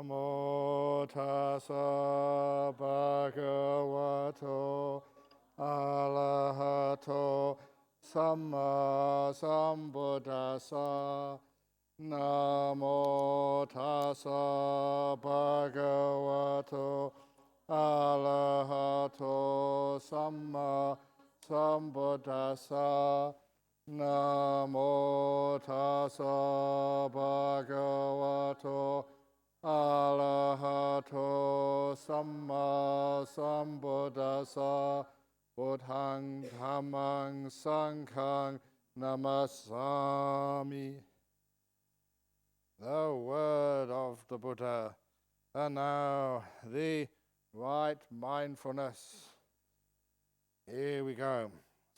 Namo tassa bhagavato arahato samma sambuddhassa. Namo tassa bhagavato arahato samma sambuddhassa. Namo tassa bhagavato arahato samma sambuddhassa. Buddhang dhammang sanghang namasami. The word of the Buddha, and now the right mindfulness. Here we go.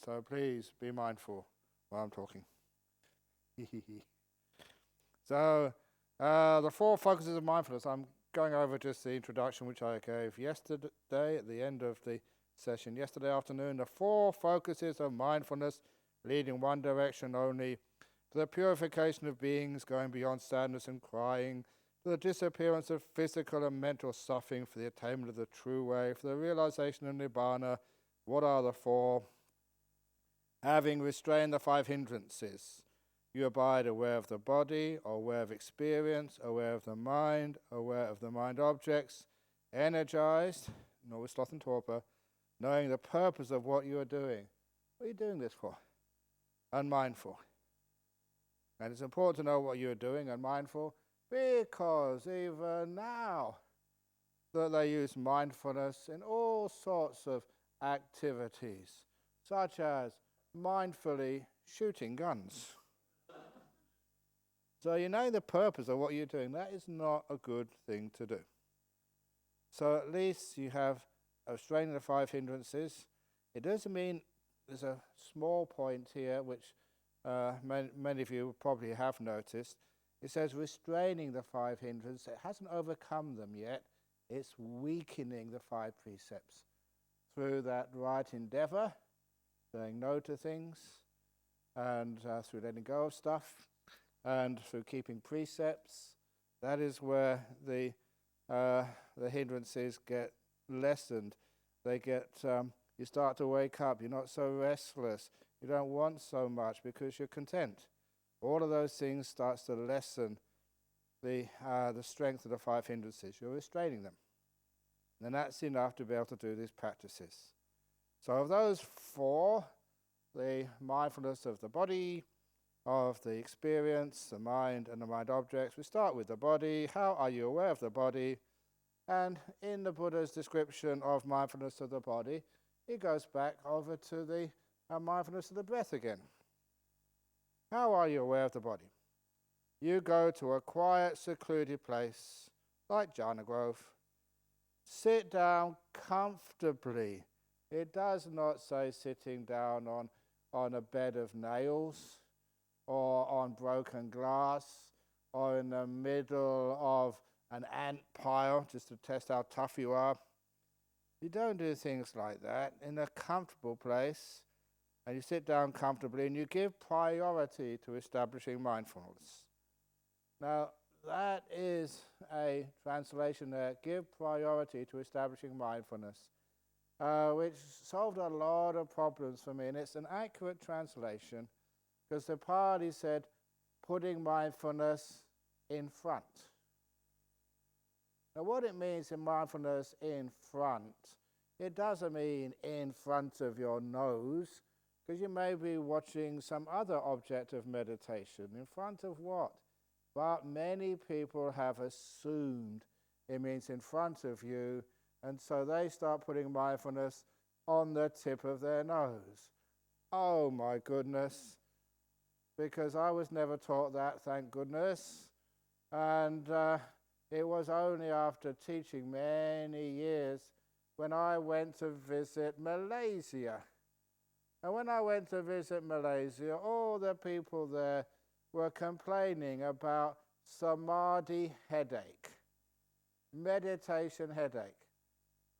So please be mindful while I'm talking. So the four focuses of mindfulness. I'm going over just the introduction which I gave yesterday at the end of the session yesterday afternoon. The four focuses of mindfulness leading one direction only, to the purification of beings, going beyond sadness and crying, to the disappearance of physical and mental suffering, for the attainment of the true way, for the realization of Nibbana. What are the four? Having restrained the five hindrances, you abide aware of the body, aware of experience, aware of the mind objects, energized, not with sloth and torpor, knowing the purpose of what you are doing. What are you doing this for? Unmindful. And it's important to know what you're doing and mindful, because even now that they use mindfulness in all sorts of activities, such as mindfully shooting guns. So you know the purpose of what you're doing. That is not a good thing to do. So at least you have restraining the five hindrances. It doesn't mean, there's a small point here which many of you probably have noticed. It says restraining the five hindrances. It hasn't overcome them yet. It's weakening the five precepts through that right endeavor, saying no to things, and through letting go of stuff, and through keeping precepts. That is where the hindrances get lessened. They get, you start to wake up. You're not so restless. You don't want so much because you're content. All of those things starts to lessen the strength of the five hindrances. You're restraining them. And that's enough to be able to do these practices. So of those four, the mindfulness of the body, of the experience, the mind, and the mind objects. We start with the body. How are you aware of the body? And in the Buddha's description of mindfulness of the body, it goes back over to the mindfulness of the breath again. How are you aware of the body? You go to a quiet, secluded place, like Jhana grove. Sit down comfortably. It does not say sitting down on a bed of nails, or on broken glass, or in the middle of an ant pile, just to test how tough you are. You don't do things like that. In a comfortable place, and you sit down comfortably, and you give priority to establishing mindfulness. Now, that is a translation there, give priority to establishing mindfulness, which solved a lot of problems for me, and it's an accurate translation, because the Pali said, putting mindfulness in front. Now what it means in mindfulness in front, it doesn't mean in front of your nose, because you may be watching some other object of meditation. In front of what? But many people have assumed it means in front of you, and so they start putting mindfulness on the tip of their nose. Oh my goodness. Because I was never taught that, thank goodness. And it was only after teaching many years when I went to visit Malaysia. And when I went to visit Malaysia, all the people there were complaining about samadhi headache, meditation headache.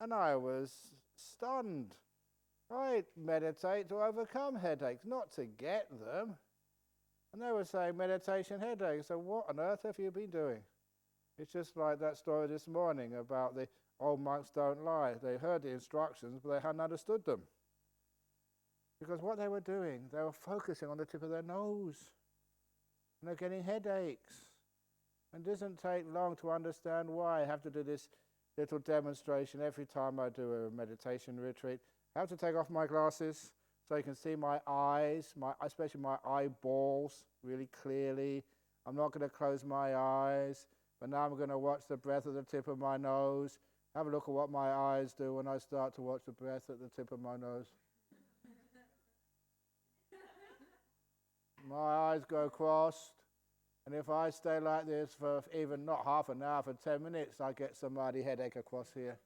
And I was stunned. I meditate to overcome headaches, not to get them. And they were saying meditation headache. So what on earth have you been doing? It's just like that story this morning about the old monks don't lie. They heard the instructions, but they hadn't understood them. Because what they were doing, they were focusing on the tip of their nose. And they're getting headaches. And it doesn't take long to understand why. I have to do this little demonstration every time I do a meditation retreat. I have to take off my glasses so you can see my eyes, especially my eyeballs, really clearly. I'm not going to close my eyes, but now I'm going to watch the breath at the tip of my nose. Have a look at what my eyes do when I start to watch the breath at the tip of my nose. My eyes go crossed, and if I stay like this for even not half an hour, for 10 minutes, I get some mighty headache across here.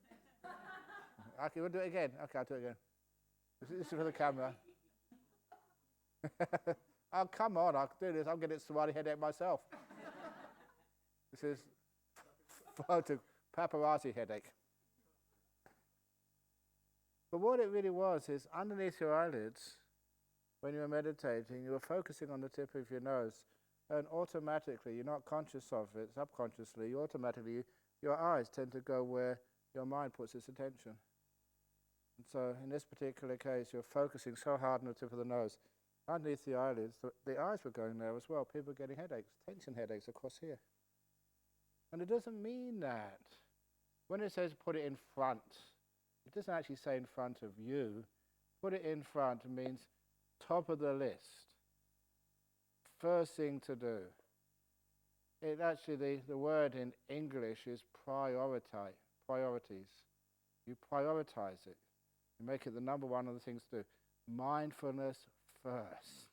Okay, we'll do it again. Okay, I'll do it again. This is for the camera. Oh, come on, I can do this. I'll get it mighty headache myself. This is photo paparazzi headache. But what it really was is underneath your eyelids, when you were meditating, you were focusing on the tip of your nose, and automatically, you're not conscious of it, subconsciously, your eyes tend to go where your mind puts its attention. And so in this particular case, you're focusing so hard on the tip of the nose. Underneath the eyelids, the eyes were going there as well. People were getting headaches, tension headaches across here. And it doesn't mean that. When it says put it in front, it doesn't actually say in front of you. Put it in front means top of the list. First thing to do. It actually, the word in English is priorities. You prioritize it. You make it the number one of the things to do. Mindfulness first.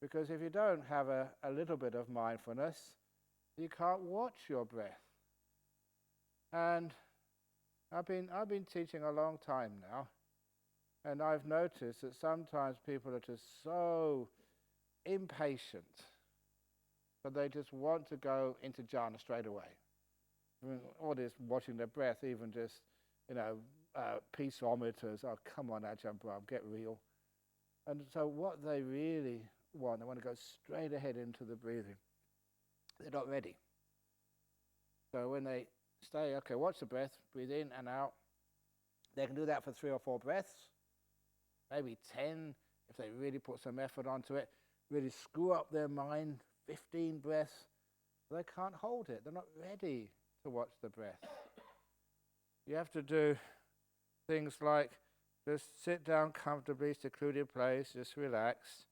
Because if you don't have a little bit of mindfulness, you can't watch your breath. And I've been teaching a long time now, and I've noticed that sometimes people are just so impatient that they just want to go into jhana straight away. I mean, all this watching their breath, even just, peaceometers. Oh, come on, Ajahn Brahm, get real. And so what they really want, they want to go straight ahead into the breathing. They're not ready. So when they stay, okay, watch the breath, breathe in and out. They can do that for 3 or 4 breaths, maybe 10 if they really put some effort onto it, really screw up their mind, 15 breaths. They can't hold it. They're not ready to watch the breath. You have to do things like just sit down comfortably, secluded place, just relax,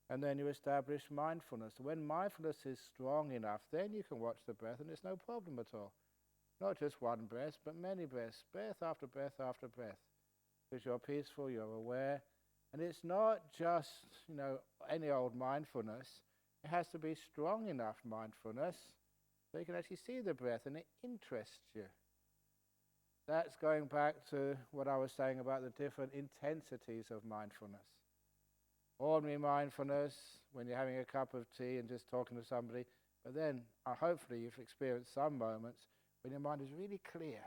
and then you establish mindfulness. When mindfulness is strong enough, then you can watch the breath, and there's no problem at all. Not just one breath, but many breaths, breath after breath after breath. Because you're peaceful, you're aware, and it's not just, any old mindfulness. It has to be strong enough mindfulness so you can actually see the breath and it interests you. That's going back to what I was saying about the different intensities of mindfulness. Ordinary mindfulness, when you're having a cup of tea and just talking to somebody, but then hopefully you've experienced some moments when your mind is really clear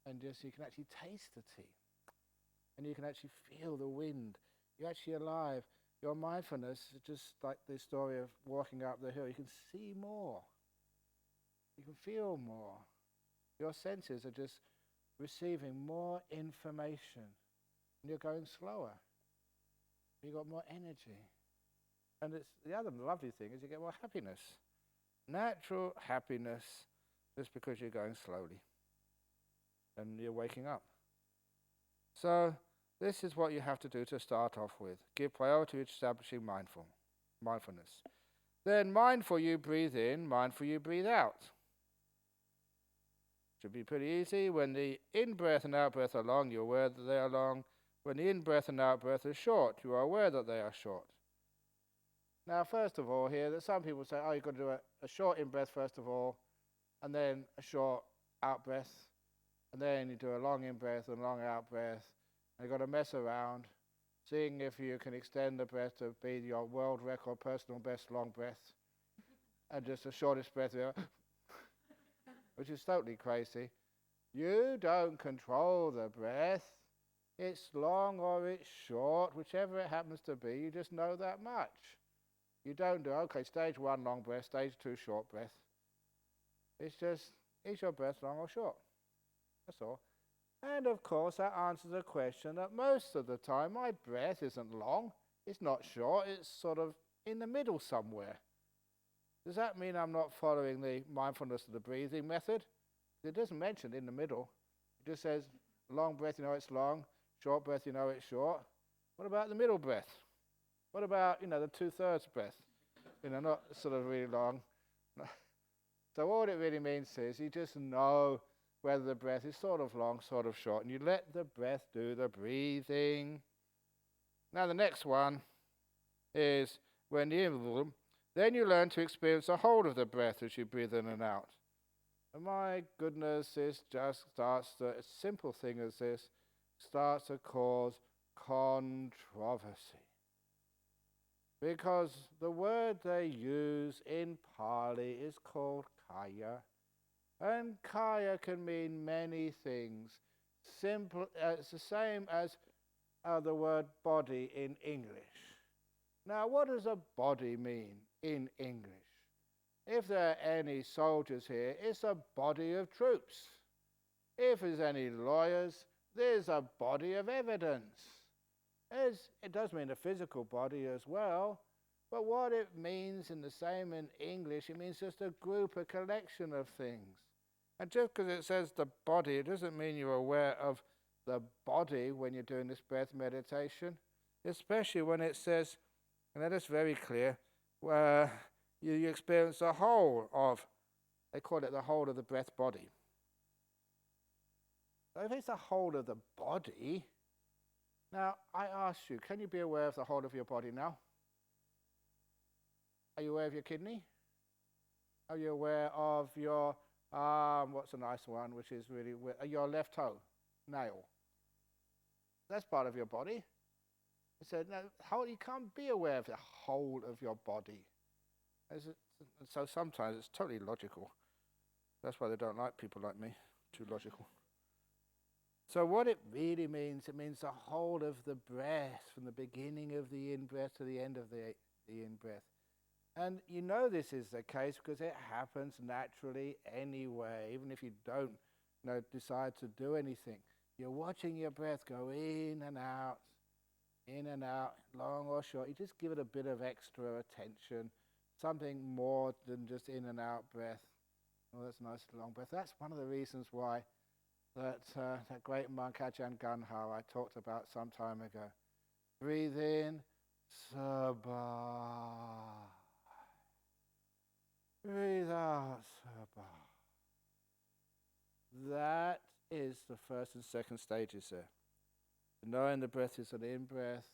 and just you can actually taste the tea and you can actually feel the wind. You're actually alive. Your mindfulness is just like the story of walking up the hill. You can see more. You can feel more. Your senses are just receiving more information. And you're going slower. You've got more energy. And it's the other lovely thing is you get more happiness. Natural happiness just because you're going slowly. And you're waking up. So this is what you have to do to start off with. Give priority to establishing mindfulness. Then mindful you breathe in, mindful you breathe out. Should be pretty easy. When the in-breath and out-breath are long, you're aware that they are long. When the in-breath and out-breath are short, you are aware that they are short. Now, first of all here, that some people say, you've got to do a short in-breath first of all, and then a short out-breath, and then you do a long in-breath and long out-breath, and you've got to mess around, seeing if you can extend the breath to be your world record personal best long breath, and just the shortest breath here, which is totally crazy. You don't control the breath. It's long or it's short, whichever it happens to be, you just know that much. You don't do, okay, stage 1 long breath, stage 2 short breath. It's just, is your breath long or short? That's all. And of course, that answers a question that most of the time my breath isn't long, it's not short, it's sort of in the middle somewhere. Does that mean I'm not following the mindfulness of the breathing method? It doesn't mention in the middle. It just says long breath, you know it's long, short breath, you know it's short. What about the middle breath? What about, the 2/3 breath? Not sort of really long. So all it really means is you just know whether the breath is sort of long, sort of short, and you let the breath do the breathing. Now the next one is when then you learn to experience the whole of the breath as you breathe in and out. And my goodness, this just starts to, a simple thing as this, starts to cause controversy. Because the word they use in Pali is called kaya. And kaya can mean many things. Simple, it's the same as the word body in English. Now, what does a body mean in English? If there are any soldiers here, it's a body of troops. If there's any lawyers, there's a body of evidence. It does mean a physical body as well, but what it means in the same in English, it means just a group, a collection of things. And just because it says the body, it doesn't mean you're aware of the body when you're doing this breath meditation, especially when it says, and that is very clear, where you experience the whole of, they call it the whole of the breath body. So if it's the whole of the body, now I ask you, can you be aware of the whole of your body now? Are you aware of your kidney? Are you aware of your what's a nice one, which is really your left toe, nail? That's part of your body. I said, no, you can't be aware of the whole of your body. So sometimes it's totally logical. That's why they don't like people like me, too logical. So what it really means, it means the whole of the breath, from the beginning of the in-breath to the end of the in-breath. And you know this is the case because it happens naturally anyway, even if you don't decide to do anything. You're watching your breath go in and out, long or short. You just give it a bit of extra attention, something more than just in and out breath. Oh, that's a nice long breath. That's one of the reasons why that great monk Ajahn I talked about some time ago. Breathe in, sabah. Breathe out, sabah. That is the first and second stages there. Knowing the breath is an in-breath,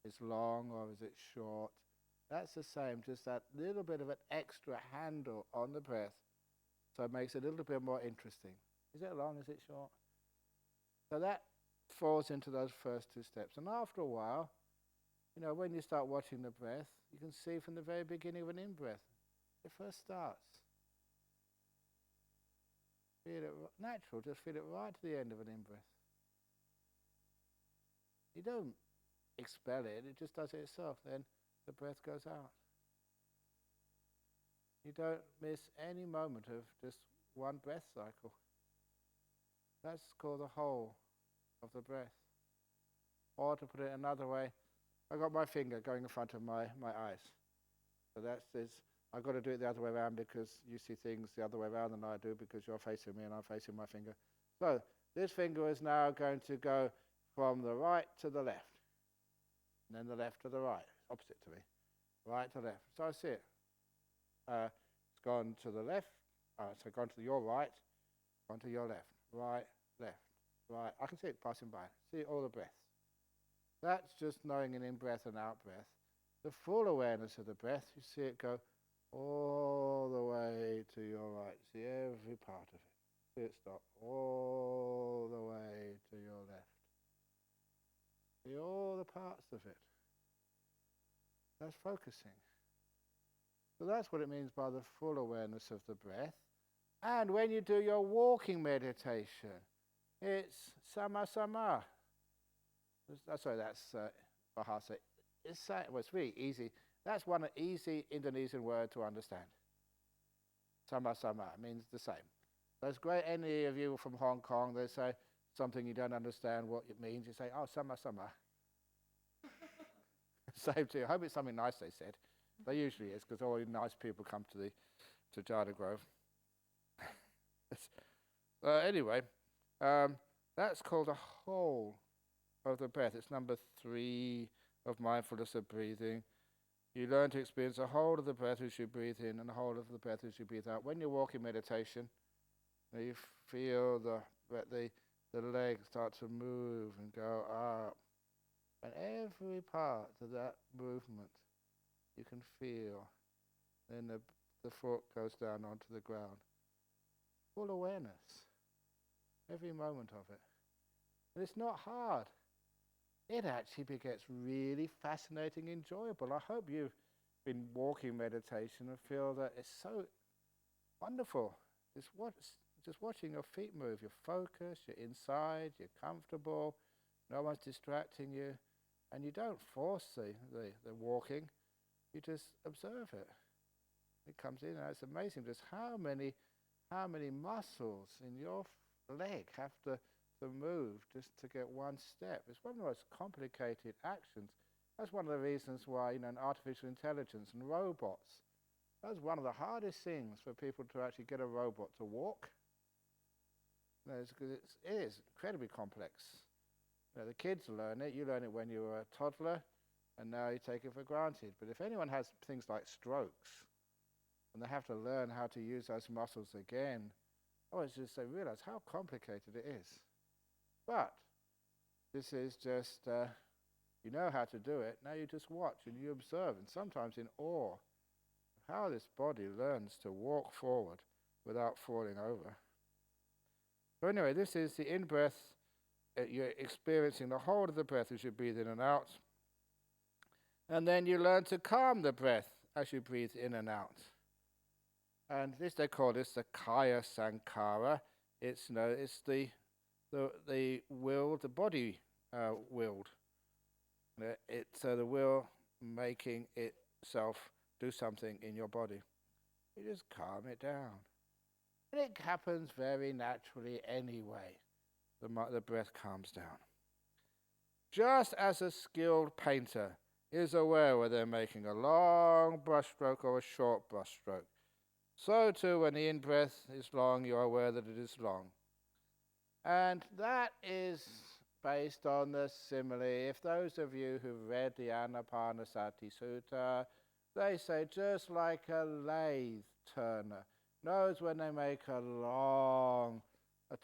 is long or is it short. That's the same, just that little bit of an extra handle on the breath, so it makes it a little bit more interesting. Is it long, is it short? So that falls into those first two steps. And after a while, when you start watching the breath, you can see from the very beginning of an in-breath, it first starts. Feel it natural, just feel it right to the end of an in-breath. You don't expel it, it just does it itself. Then the breath goes out. You don't miss any moment of just one breath cycle. That's called the whole of the breath. Or to put it another way, I've got my finger going in front of my eyes. So I've got to do it the other way around because you see things the other way around than I do because you're facing me and I'm facing my finger. So this finger is now going to go from the right to the left. And then the left to the right, opposite to me. Right to left. So I see it. It's gone to the left. So gone to your right, gone to your left. Right, left, right. I can see it passing by. See all the breaths. That's just knowing an in-breath and out-breath. The full awareness of the breath, you see it go all the way to your right. See every part of it. See it stop all the way to your left. See all the parts of it. That's focusing. So that's what it means by the full awareness of the breath. And when you do your walking meditation, it's sama-sama. Sorry, that's Bahasa. It's really easy. That's one easy Indonesian word to understand. sama sama means the same. So it's great. Any of you from Hong Kong, they say something you don't understand what it means. You say, oh, sama sama. Same to you. I hope it's something nice they said. They usually is, because all the nice people come to Jhana Grove. Anyway, that's called a whole of the breath. It's number 3 of mindfulness of breathing. You learn to experience the whole of the breath as you breathe in and the whole of the breath as you breathe out. When you walk in meditation, you feel the legs start to move and go up. And every part of that movement you can feel. Then the foot goes down onto the ground. Full awareness. Every moment of it. And it's not hard. It actually gets really fascinating, enjoyable. I hope you've been walking meditation and feel that it's so wonderful. Just watching your feet move. You're focused, you're inside, you're comfortable, no one's distracting you, and you don't force the walking, you just observe it. It comes in, and it's amazing just how many muscles in your leg have to move just to get one step. It's one of the most complicated actions. That's one of the reasons why, in artificial intelligence and robots, that's one of the hardest things for people to actually get a robot to walk. Because it is incredibly complex. The kids learn it. You learn it when you were a toddler, and now you take it for granted. But if anyone has things like strokes, and they have to learn how to use those muscles again, it's just they realize how complicated it is. But this is just, you know how to do it. Now you just watch and you observe, and sometimes in awe of how this body learns to walk forward without falling over. So anyway, this is the in-breath. You're experiencing the whole of the breath as you breathe in and out. And then you learn to calm the breath as you breathe in and out. And this, they call this the Kaya Sankhara. It's the will, the body willed. It's the will making itself do something in your body. You just calm it down. And it happens very naturally anyway. The breath calms down. Just as a skilled painter is aware whether they're making a long brushstroke or a short brushstroke, so too when the in-breath is long, you're aware that it is long. And that is based on the simile. If those of you who've read the Anapanasati Sutta, they say just like a lathe turner knows when they make a long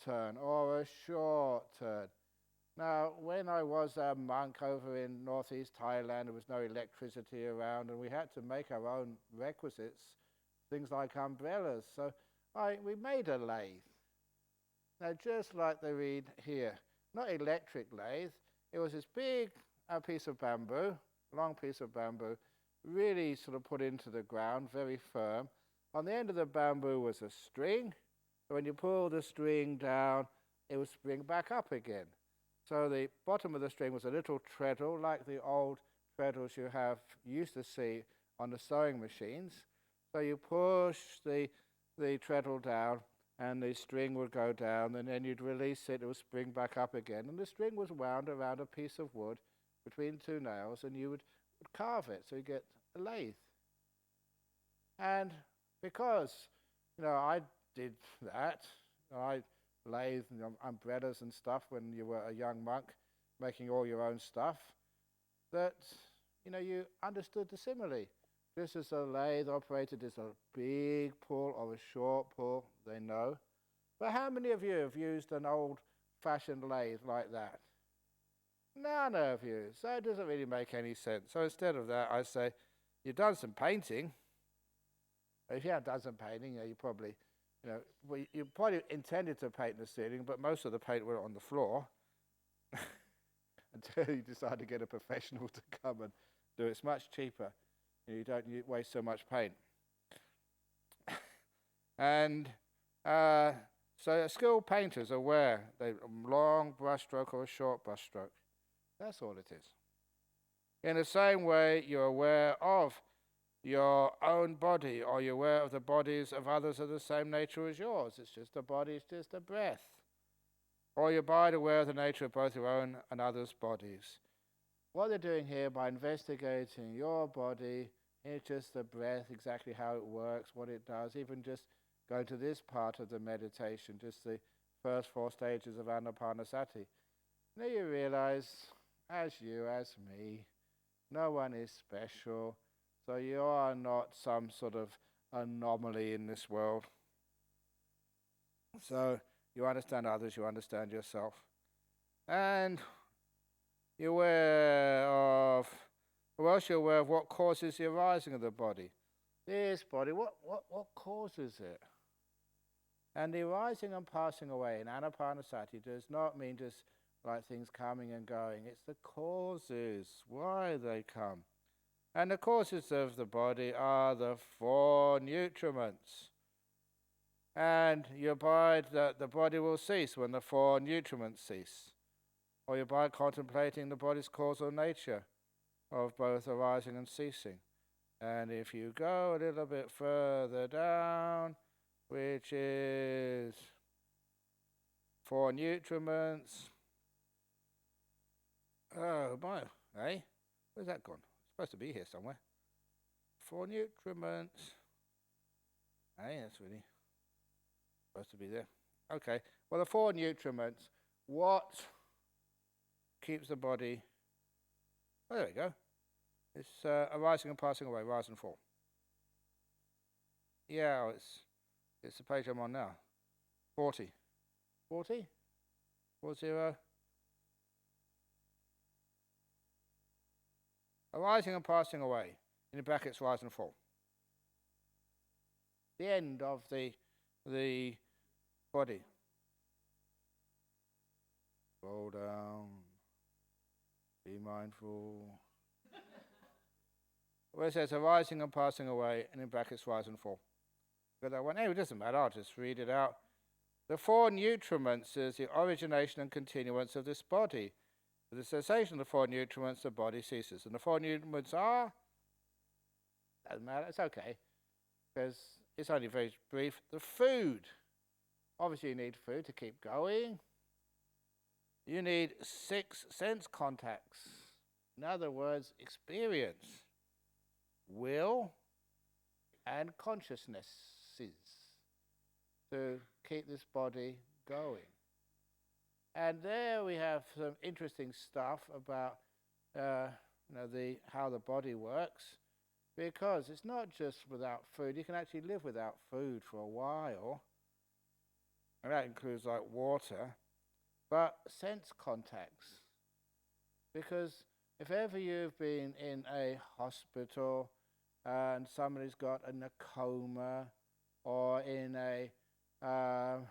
turn or a short turn. Now, when I was a monk over in northeast Thailand, there was no electricity around, and we had to make our own requisites, things like umbrellas. So we made a lathe. Now, just like they read here, not electric lathe, it was this big piece of bamboo, long piece of bamboo, really sort of put into the ground, very firm. On the end of the bamboo was a string. So when you pull the string down, it would spring back up again. So the bottom of the string was a little treadle, like the old treadles you used to see on the sewing machines. So you push the treadle down, and the string would go down, and then you'd release it would spring back up again. And the string was wound around a piece of wood between 2 nails, and you would carve it, so you get a lathe. And because, I did that, I lathed umbrellas and stuff when you were a young monk, making all your own stuff, that, you understood the simile. Just as a lathe operated as a big pull or a short pull, they know. But how many of you have used an old-fashioned lathe like that? None of you. So it doesn't really make any sense. So instead of that, I say, you've done some painting. If you haven't done some painting, you probably, you probably intended to paint the ceiling, but most of the paint went on the floor until you decide to get a professional to come and do it. It's much cheaper. You don't waste so much paint. And so skilled painters are aware they long brushstroke or a short brushstroke. That's all it is. In the same way, you're aware of your own body? Are you aware of the bodies of others of the same nature as yours? It's just a body, it's just a breath. Or you abide aware of the nature of both your own and others' bodies. What they're doing here by investigating your body, it's just the breath, exactly how it works, what it does, even just going to this part of the meditation, just the first 4 stages of Anapanasati. Now you realize, as you, as me, no one is special, so you are not some sort of anomaly in this world. So you understand others, you understand yourself. And you're aware of, or else you're aware of what causes the arising of the body. This body, what causes it? And the arising and passing away in Anapanasati does not mean just like things coming and going. It's the causes, why they come. And the causes of the body are the 4 nutriments. And you abide that the body will cease when the 4 nutriments cease. Or you abide contemplating the body's causal nature of both arising and ceasing. And if you go a little bit further down, which is 4 nutriments. Oh my, eh? Where's that gone? It's supposed to be here somewhere. 4 nutriments. Hey, that's really supposed to be there. Okay, well the 4 nutriments, what keeps the body... Oh, there we go. It's arising and passing away, rise and fall. Yeah, it's the page I'm on now. 40. 40? 40? Arising and passing away. In brackets, rise and fall. The end of the body. Roll down. Be mindful. Where it says arising and passing away, and in brackets, rise and fall. Got that one? Anyway, it doesn't matter, I'll just read it out. The 4 nutriments is the origination and continuance of this body. With the cessation of the 4 nutriments, the body ceases. And the 4 nutriments are, doesn't matter, it's okay, because it's only very brief. The food. Obviously you need food to keep going. You need 6 sense contacts. In other words, experience, will, and consciousnesses to keep this body going. And there we have some interesting stuff about how the body works, because it's not just without food. You can actually live without food for a while, and that includes like water, but sense contacts. Because if ever you've been in a hospital and somebody's got in a coma, or in a or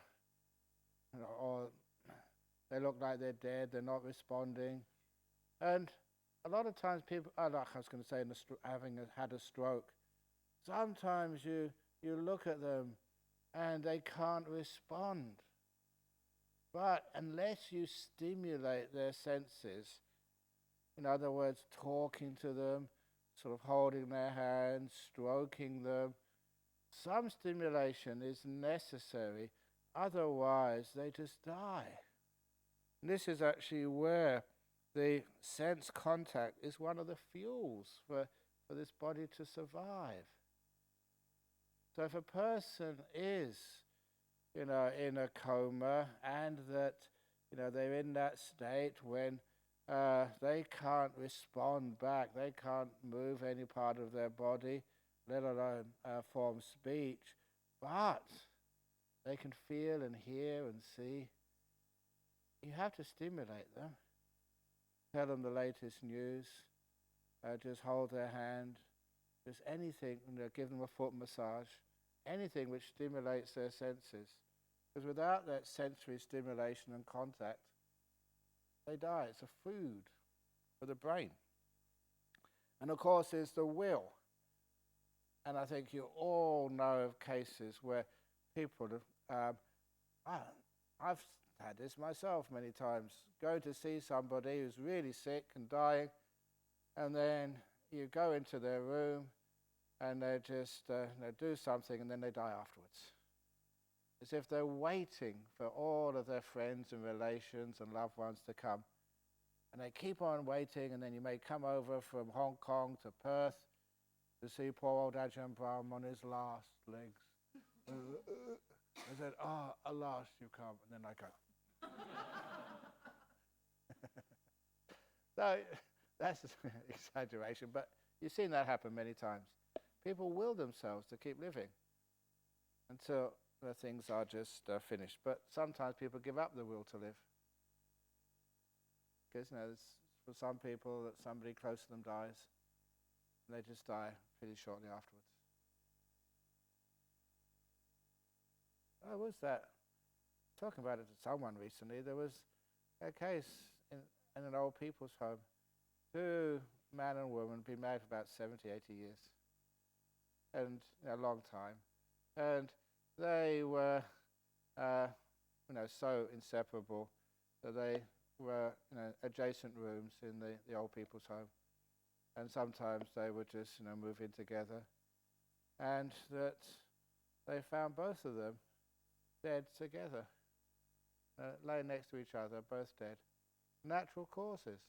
they look like they're dead, they're not responding, and a lot of times people, like I was going to say, had a stroke, sometimes you look at them and they can't respond. But unless you stimulate their senses, in other words, talking to them, sort of holding their hands, stroking them, some stimulation is necessary, otherwise they just die. And this is actually where the sense contact is one of the fuels for this body to survive. So if a person is, in a coma, and that, they're in that state when they can't respond back, they can't move any part of their body, let alone form speech, but they can feel and hear and see, you have to stimulate them. Tell them the latest news, just hold their hand, just anything, give them a foot massage, anything which stimulates their senses. Because without that sensory stimulation and contact, they die. It's a food for the brain. And of course there's the will. And I think you all know of cases where people have, I've had this myself many times, go to see somebody who's really sick and dying, and then you go into their room and they just do something and then they die afterwards. As if they're waiting for all of their friends and relations and loved ones to come. And they keep on waiting, and then you may come over from Hong Kong to Perth to see poor old Ajahn Brahm on his last legs. I said, at last you come, and then I go. So that's an exaggeration, but you've seen that happen many times. People will themselves to keep living until the things are just finished. But sometimes people give up the will to live. Because for some people that somebody close to them dies, and they just die pretty shortly afterwards. I was talking about it to someone recently. There was a case in an old people's home. Two man and woman been married for about 70, 80 years. And a long time. And they were so inseparable that they were adjacent rooms in the old people's home. And sometimes they would just move in together. And that they found both of them dead together, lay next to each other, both dead. Natural causes.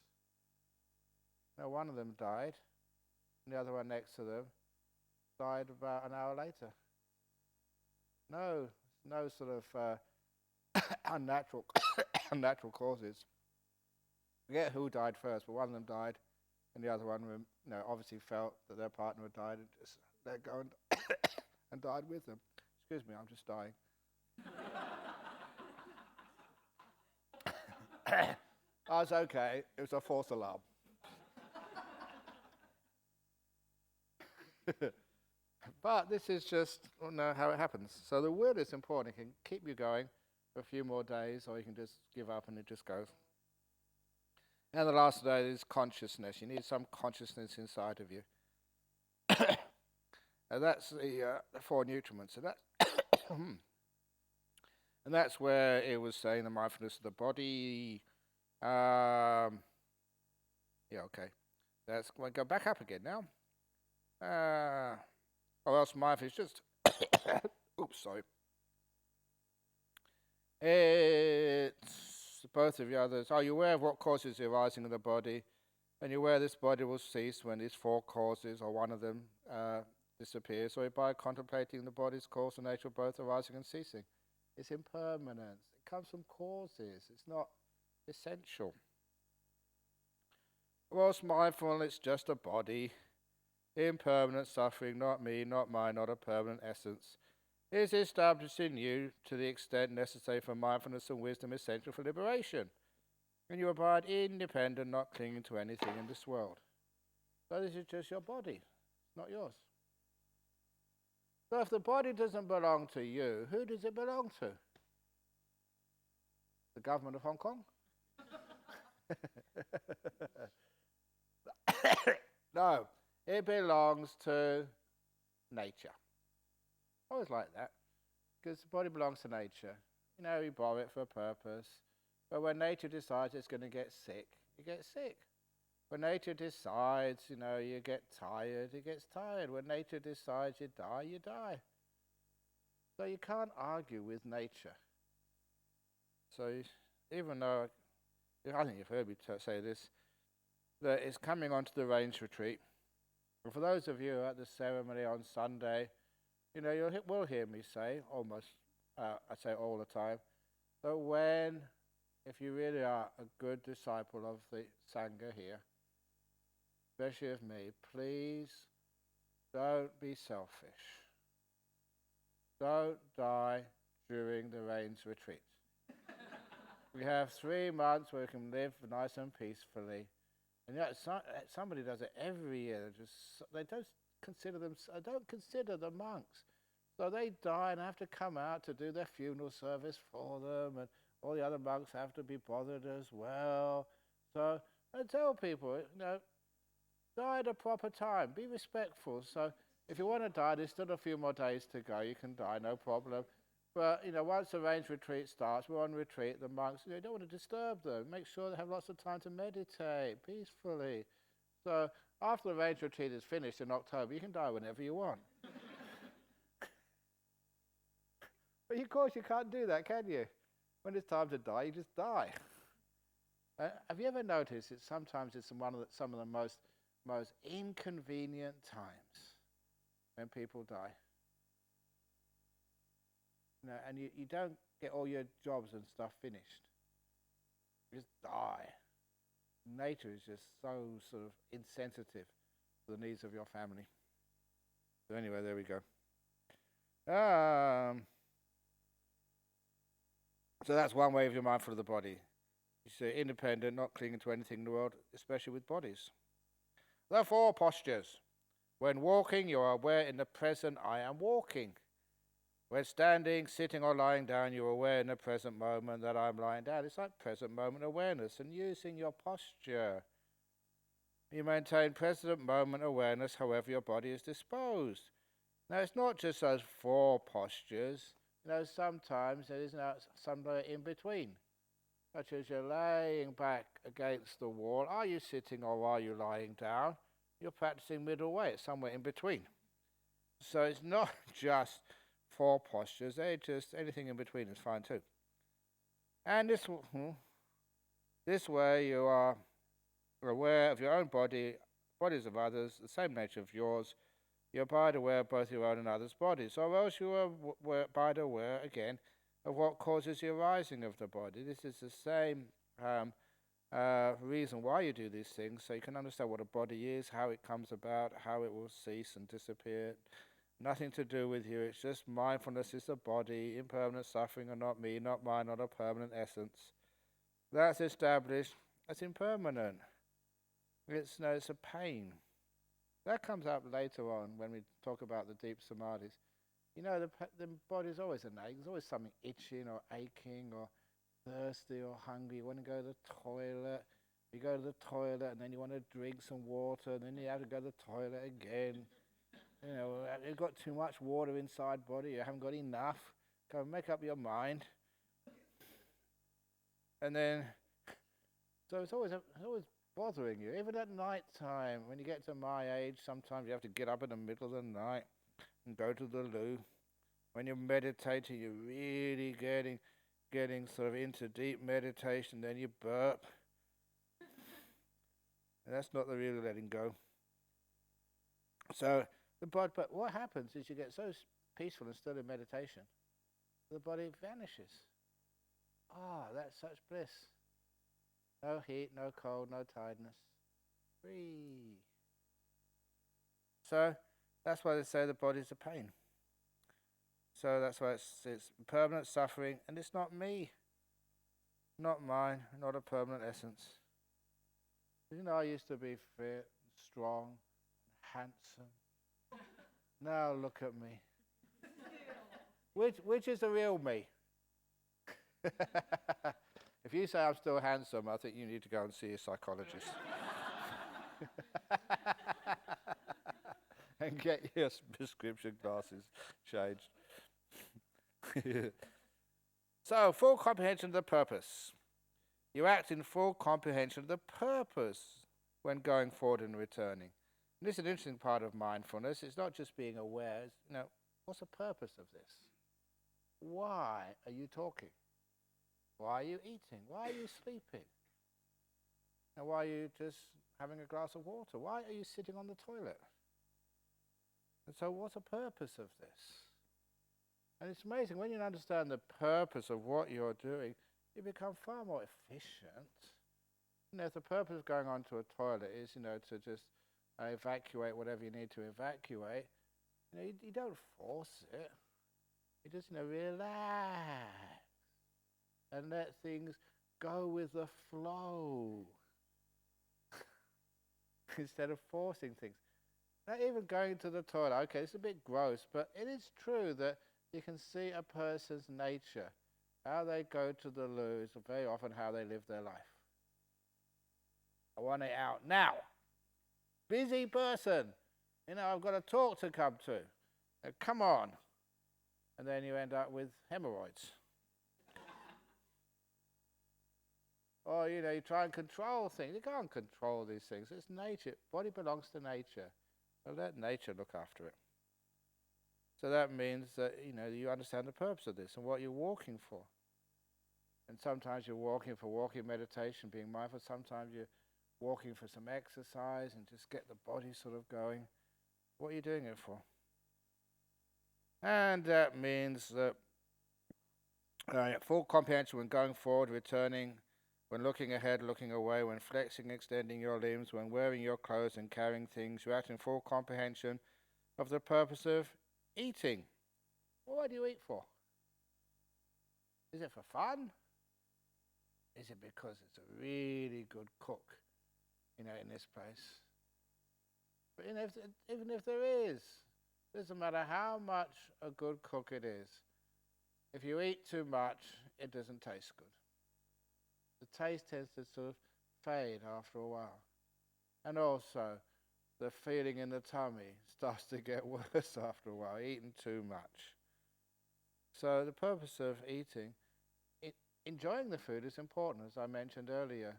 Now one of them died, and the other one next to them died about an hour later. No sort of unnatural causes. Forget who died first, but one of them died, and the other one obviously felt that their partner had died and just let go and died with them. Excuse me, I'm just dying. I was okay. It was a false alarm. But this is just how it happens. So the will is important. It can keep you going for a few more days, or you can just give up and it just goes. And the last day is consciousness. You need some consciousness inside of you. And that's the four nutriments. And that's where it was saying the mindfulness of the body. Okay. We'll go back up again now. Else mindfulness is just... Oops, sorry. It's both of the others. Are you aware of what causes the arising of the body? And you're aware this body will cease when these four causes, or one of them, disappears, or by contemplating the body's cause and nature of both arising and ceasing. It's impermanence. It comes from causes. It's not essential. Whilst mindful, it's just a body. Impermanent suffering, not me, not mine, not a permanent essence, is established in you to the extent necessary for mindfulness and wisdom essential for liberation. And you abide independent, not clinging to anything in this world. So this is just your body, not yours. So if the body doesn't belong to you, who does it belong to? The government of Hong Kong? No, it belongs to nature. I always like that, because the body belongs to nature. You borrow it for a purpose. But when nature decides it's going to get sick, it gets sick. When nature decides, you get tired, it gets tired. When nature decides you die, you die. So you can't argue with nature. So even though, I think you've heard me say this, that it's coming onto the range retreat. And for those of you at the ceremony on Sunday, you will hear me say, I say all the time, that if you really are a good disciple of the Sangha here, especially of me, please don't be selfish. Don't die during the rains retreat. We have 3 months where we can live nice and peacefully. And yet somebody does it every year. They don't consider the monks. So they die and have to come out to do their funeral service for them, and all the other monks have to be bothered as well. So I tell people, die at a proper time. Be respectful. So if you want to die, there's still a few more days to go. You can die, no problem. But, once the range retreat starts, we're on retreat, the monks, don't want to disturb them. Make sure they have lots of time to meditate peacefully. So After the range retreat is finished in October, you can die whenever you want. But of course you can't do that, can you? When it's time to die, you just die. Have you ever noticed that sometimes it's some of the most inconvenient times when people die? And you don't get all your jobs and stuff finished. You just die. Nature is just so sort of insensitive to the needs of your family. So anyway, there we go. So that's one way of your mindful of the body. You say independent, not clinging to anything in the world, especially with bodies. The 4 postures. When walking, you are aware in the present, I am walking. When standing, sitting or lying down, you are aware in the present moment that I am lying down. It's like present moment awareness and using your posture. You maintain present moment awareness however your body is disposed. Now, it's not just those 4 postures. Sometimes there is somewhere in between, such as you're laying back against the wall. Are you sitting or are you lying down? You're practicing middle way. It's somewhere in between. So it's not just 4 postures. Anything in between is fine too. And this way you are aware of your own body, bodies of others, the same nature of yours. You abide aware of both your own and others' bodies, or else you abide aware again of what causes the arising of the body. This is the same reason why you do these things, so you can understand what a body is, how it comes about, how it will cease and disappear. Nothing to do with you. It's just mindfulness is the body, impermanent suffering, and not me, not mine, not a permanent essence. That's established. That's impermanent. It's a pain. That comes up later on when we talk about the deep samadhis. The body's always an ache. There's always something itching or aching or thirsty or hungry. You want to go to the toilet. You go to the toilet and then you want to drink some water and then you have to go to the toilet again. You've got too much water inside body. You haven't got enough. Go make up your mind. And then, so it's always bothering you. Even at night time, when you get to my age, sometimes you have to get up in the middle of the night and go to the loo. When you're meditating, you're really getting sort of into deep meditation, then you burp. And that's not the real letting go. So but what happens is you get so peaceful and still in meditation, the body vanishes. That's such bliss. No heat, no cold, no tiredness. Free. So that's why they say the body's a pain. So that's why it's permanent suffering, and it's not me, not mine, not a permanent essence. I used to be fit, strong, handsome. Now look at me. Which is the real me? If you say I'm still handsome, I think you need to go and see a psychologist. And get your prescription glasses changed. So, full comprehension of the purpose. You act in full comprehension of the purpose when going forward and returning. And this is an interesting part of mindfulness. It's not just being aware. What's the purpose of this? Why are you talking? Why are you eating? Why are you sleeping? And why are you just having a glass of water? Why are you sitting on the toilet? And so what's the purpose of this? And it's amazing, when you understand the purpose of what you're doing, you become far more efficient. If the purpose of going onto a toilet is, to just evacuate whatever you need to evacuate, you don't force it. You just, relax and let things go with the flow instead of forcing things. Now, even going to the toilet, okay, it's a bit gross, but it is true that you can see a person's nature. How they go to the loo is very often how they live their life. I want it out now. Busy person. I've got a talk to come to. Come on. And then you end up with hemorrhoids. Or, you try and control things. You can't control these things. It's nature. Body belongs to nature. So let nature look after it. So that means that, you understand the purpose of this and what you're walking for. And sometimes you're walking for walking meditation, being mindful. Sometimes you're walking for some exercise and just get the body sort of going. What are you doing it for? And that means that full comprehension when going forward, returning, when looking ahead, looking away, when flexing, extending your limbs, when wearing your clothes and carrying things, you act in full comprehension of the purpose of eating. Well, what do you eat for? Is it for fun? Is it because it's a really good cook, in this place? But even if there is, doesn't matter how much a good cook it is. If you eat too much, it doesn't taste good. The taste tends to sort of fade after a while. And also, the feeling in the tummy starts to get worse after a while, eating too much. So the purpose of eating, enjoying the food is important, as I mentioned earlier,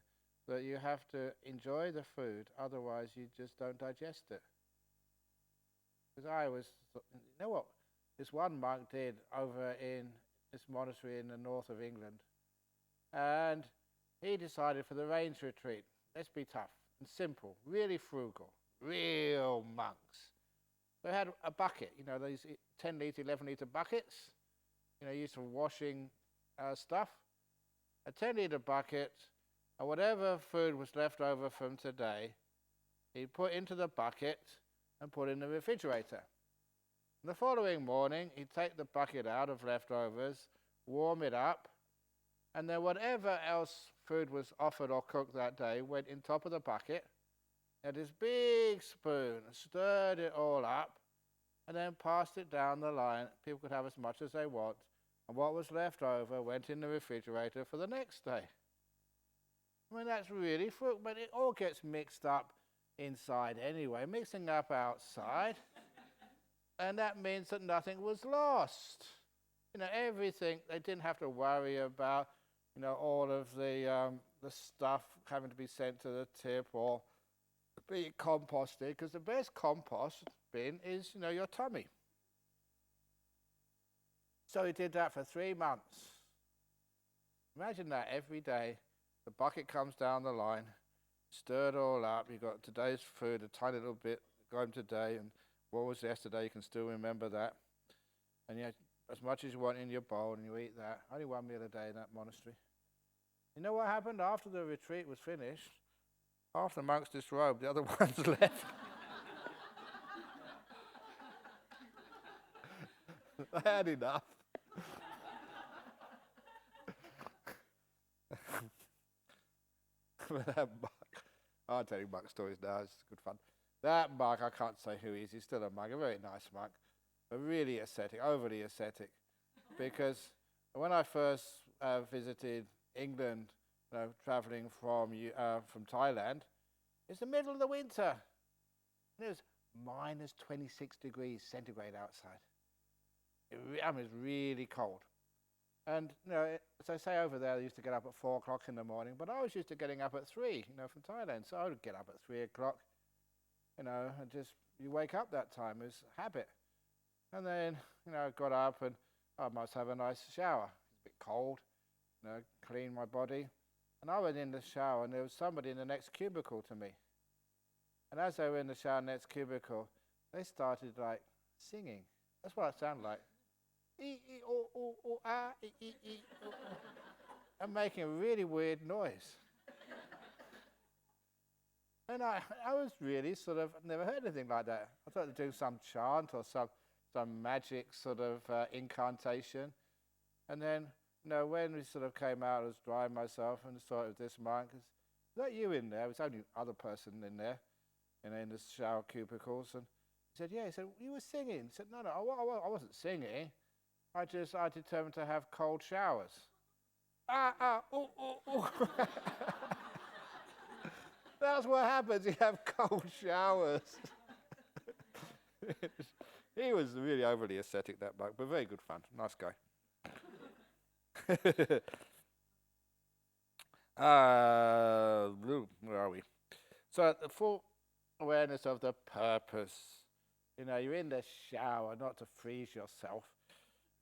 that you have to enjoy the food, otherwise you just don't digest it. Because what this one monk did over in this monastery in the north of England, and he decided for the rains retreat, let's be tough and simple, really frugal, real monks. They had a bucket, these 10 litre, 11 litre buckets, used for washing stuff. A 10 litre bucket, and whatever food was left over from today, he'd put into the bucket and put in the refrigerator. And the following morning, he'd take the bucket out of leftovers, warm it up, and then whatever else food was offered or cooked that day went in top of the bucket. Had this big spoon, stirred it all up, and then passed it down the line. People could have as much as they want. And what was left over went in the refrigerator for the next day. I mean, that's really fruit, but it all gets mixed up inside anyway, mixing up outside. And that means that nothing was lost. Everything, they didn't have to worry about, all of the stuff having to be sent to the tip or be composted, because the best compost bin is, your tummy. So he did that for 3 months. Imagine that every day, the bucket comes down the line, stirred all up, you've got today's food, a tiny little bit going today, and what was yesterday, you can still remember that. And you have as much as you want in your bowl, and you eat that. Only one meal a day in that monastery. You know what happened after the retreat was finished? Half the monks disrobed, the other ones left. They had enough. That monk, I'll tell you monk stories now, it's good fun. That monk, I can't say who he is, he's still a monk, a very nice monk, but really ascetic, overly ascetic. Because when I first visited England, travelling from Thailand, it's the middle of the winter. And it was minus 26 degrees centigrade outside. It's really cold. And, as I say over there, I used to get up at 4 o'clock in the morning, but I was used to getting up at 3, from Thailand. So I would get up at 3 o'clock, and just, you wake up that time, it's habit. And then, I got up and I must have a nice shower. It's a bit cold, clean my body. And I went in the shower and there was somebody in the next cubicle to me. And as they were in the shower next cubicle, they started singing. That's what it sounded like. And making a really weird noise. And I was really never heard anything like that. I thought they'd do some chant or some magic incantation. And then, when we came out, I was drying myself and saw it was this monk. Is that you in there? It was only other person in there, in the shower cubicles. And he said, yeah. He said, you were singing. He said, no, I wasn't singing. I determined to have cold showers. That's what happens. You have cold showers. He was really overly ascetic, that monk, but very good fun. Nice guy. Where are we? So the full awareness of the purpose. You know, you're in the shower not to freeze yourself,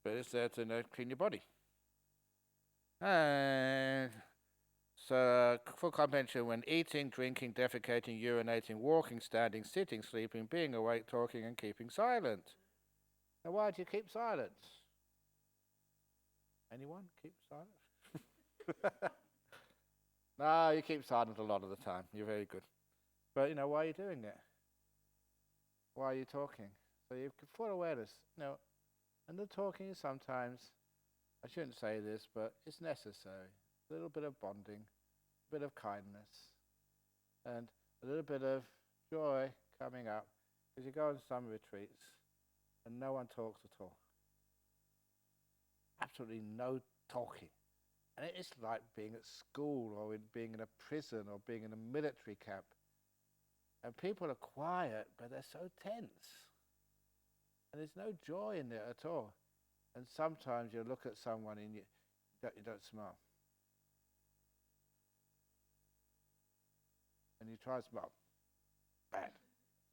but it's there to clean your body. And so full comprehension when eating, drinking, defecating, urinating, walking, standing, sitting, sleeping, being awake, talking, and keeping silent. Now, why do you keep silent? Anyone keep silent? No, you keep silent a lot of the time. You're very good. But, why are you doing it? Why are you talking? So you've full awareness. And the talking is sometimes, I shouldn't say this, but it's necessary. A little bit of bonding, a bit of kindness, and a little bit of joy coming up. Because you go on some retreats and no one talks at all. Absolutely no talking. And it's like being at school or being in a prison or being in a military camp. And people are quiet, but they're so tense. And there's no joy in it at all. And sometimes you look at someone and you don't smile. And you try to smile. Bad.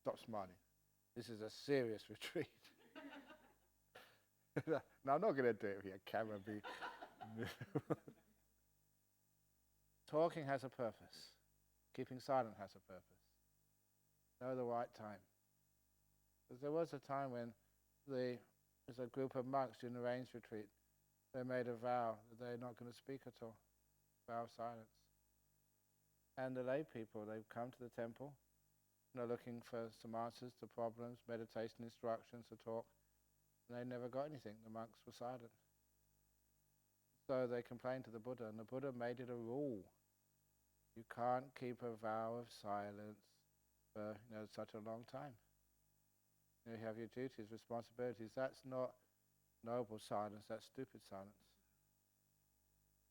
Stop smiling. This is a serious retreat. No, I'm not going to do it here. Camera be. Talking has a purpose. Keeping silent has a purpose. Know the right time. Because there was a time when there's a group of monks in the rains retreat. They made a vow that they're not going to speak at all. Vow of silence. And the lay people, they've come to the temple, looking for some answers to problems, meditation instructions to talk. And they never got anything. The monks were silent. So they complained to the Buddha, and the Buddha made it a rule. You can't keep a vow of silence for such a long time. You have your duties, responsibilities. That's not noble silence, that's stupid silence.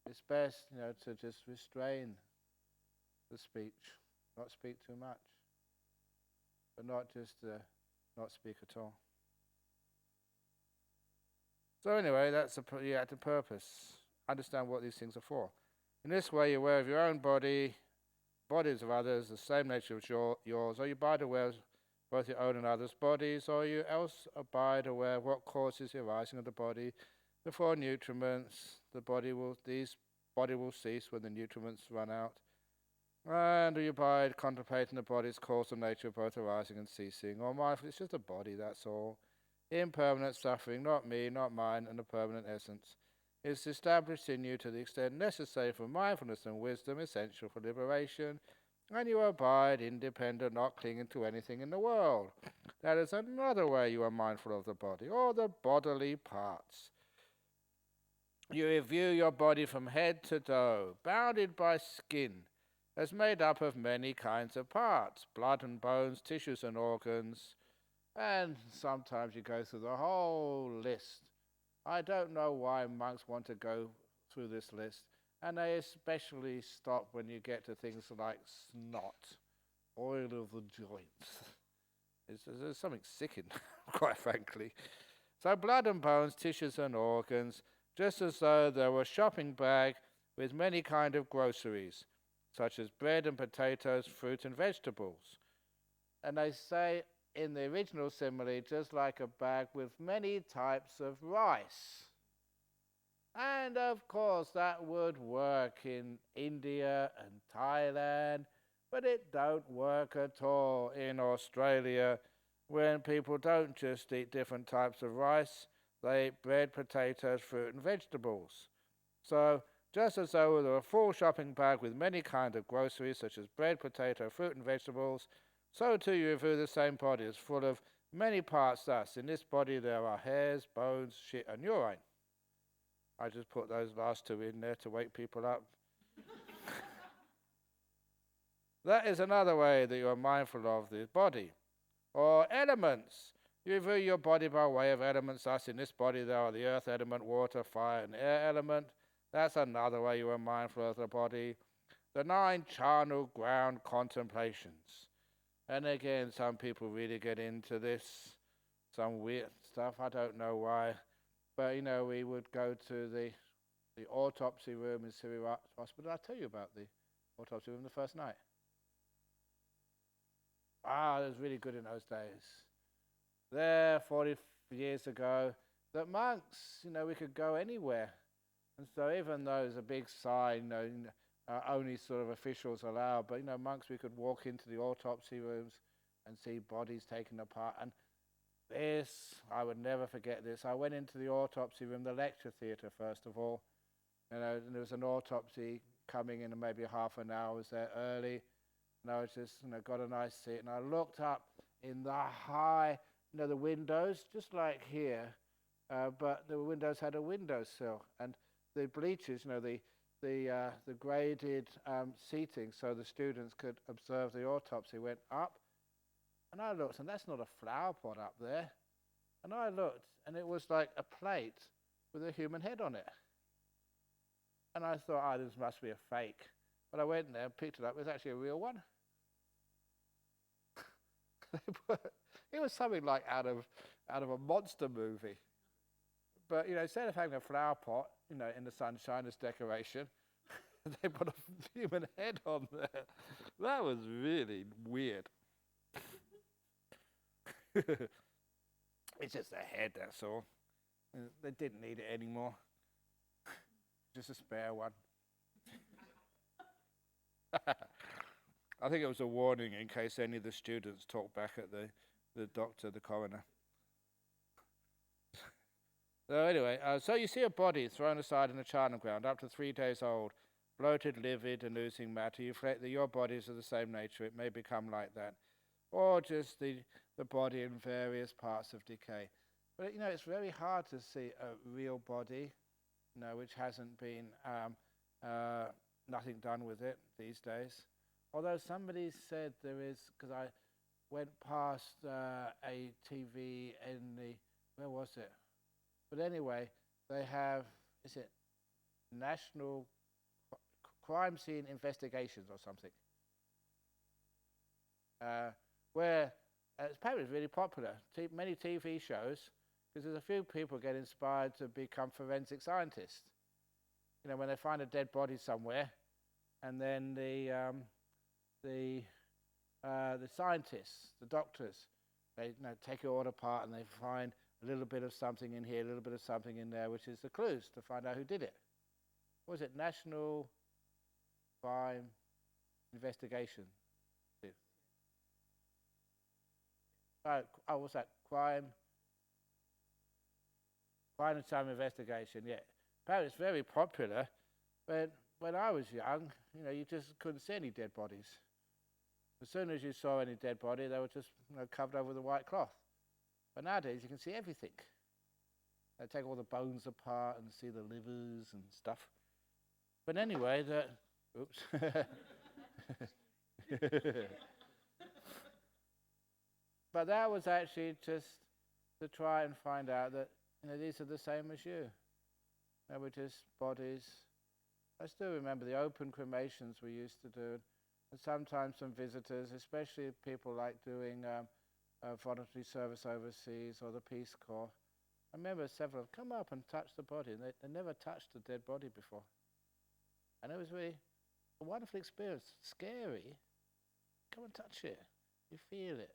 It's best, to just restrain the speech, not speak too much, but not just not speak at all. So anyway, that's the purpose. Understand what these things are for. In this way, you're aware of your own body, bodies of others, the same nature as yours, or you abide aware of both your own and others' bodies, or you else abide aware of what causes the arising of the body, the four nutriments. The body will cease when the nutriments run out. And you abide contemplating the body's cause and nature, both arising and ceasing. Or mindful, it's just a body, that's all. Impermanent suffering, not me, not mine, and a permanent essence. It's established in you to the extent necessary for mindfulness and wisdom, essential for liberation, and you abide independent, not clinging to anything in the world. That is another way you are mindful of the body, or the bodily parts. You review your body from head to toe, bounded by skin, as made up of many kinds of parts, blood and bones, tissues and organs, and sometimes you go through the whole list. I don't know why monks want to go through this list, and they especially stop when you get to things like snot, oil of the joints. There's something sickening, quite frankly. So blood and bones, tissues and organs, just as though there were a shopping bag with many kind of groceries, such as bread and potatoes, fruit and vegetables. And they say in the original simile, just like a bag with many types of rice. And of course that would work in India and Thailand, but it don't work at all in Australia when people don't just eat different types of rice, they eat bread, potatoes, fruit and vegetables. So just as though there were a full shopping bag with many kinds of groceries such as bread, potato, fruit and vegetables, so too you review the same body as full of many parts thus. In this body there are hairs, bones, shit and urine. I just put those last two in there to wake people up. That is another way that you are mindful of the body. Or elements. You review your body by way of elements. Thus in this body there are the earth element, water, fire and air element. That's another way you are mindful of the body. The 9 charnel ground contemplations. And again, some people really get into this. Some weird stuff, I don't know why. But we would go to the the autopsy room in Sirirat Hospital. I'll tell you about the autopsy room the first night. It was really good in those days. There, 40 years ago, that monks, we could go anywhere. And so even though there's a big sign, only sort of officials allowed, but, monks, we could walk into the autopsy rooms and see bodies taken apart. And this, I would never forget this. I went into the autopsy room, the lecture theatre, first of all. And there was an autopsy coming in maybe half an hour. I was there early. And I was just, got a nice seat. And I looked up in the high, the windows, just like here. But the windows had a windowsill. And the bleachers, the graded seating so the students could observe the autopsy went up. And I looked, and that's not a flower pot up there. And I looked, and it was like a plate with a human head on it. And I thought, this must be a fake. But I went there and picked it up. It was actually a real one. It was something like out of a monster movie. But, instead of having a flower pot, in the sunshine as decoration, they put a human head on there. That was really weird. It's just a head, that's all. They didn't need it anymore. Just a spare one. I think it was a warning in case any of the students talked back at the doctor, the coroner. So anyway, so you see a body thrown aside in the charnel ground, up to 3 days old, bloated, livid, and oozing matter. You reflect that your bodies are the same nature. It may become like that. Or just the body in various parts of decay. But, it's very hard to see a real body, which hasn't been, nothing done with it these days. Although somebody said there is, because I went past a TV in where was it? But anyway, they have, is it National Crime Scene Investigations or something? Where apparently it's really popular. Many TV shows, because there's a few people get inspired to become forensic scientists. When they find a dead body somewhere, and then the scientists, the doctors, they take it all apart and they find a little bit of something in here, a little bit of something in there, which is the clues to find out who did it. What was it? National Crime Investigation. What's that? Crime and Crime Investigation, yeah. Apparently it's very popular, but when I was young, you just couldn't see any dead bodies. As soon as you saw any dead body, they were just covered over with a white cloth. But nowadays you can see everything. They take all the bones apart and see the livers and stuff. But anyway, oops. But that was actually just to try and find out that these are the same as you. They were just bodies. I still remember the open cremations we used to do, and sometimes some visitors, especially people like doing voluntary service overseas or the Peace Corps. I remember several of them come up and touch the body, and they never touched a dead body before. And it was really a wonderful experience. Scary. Come and touch it. You feel it.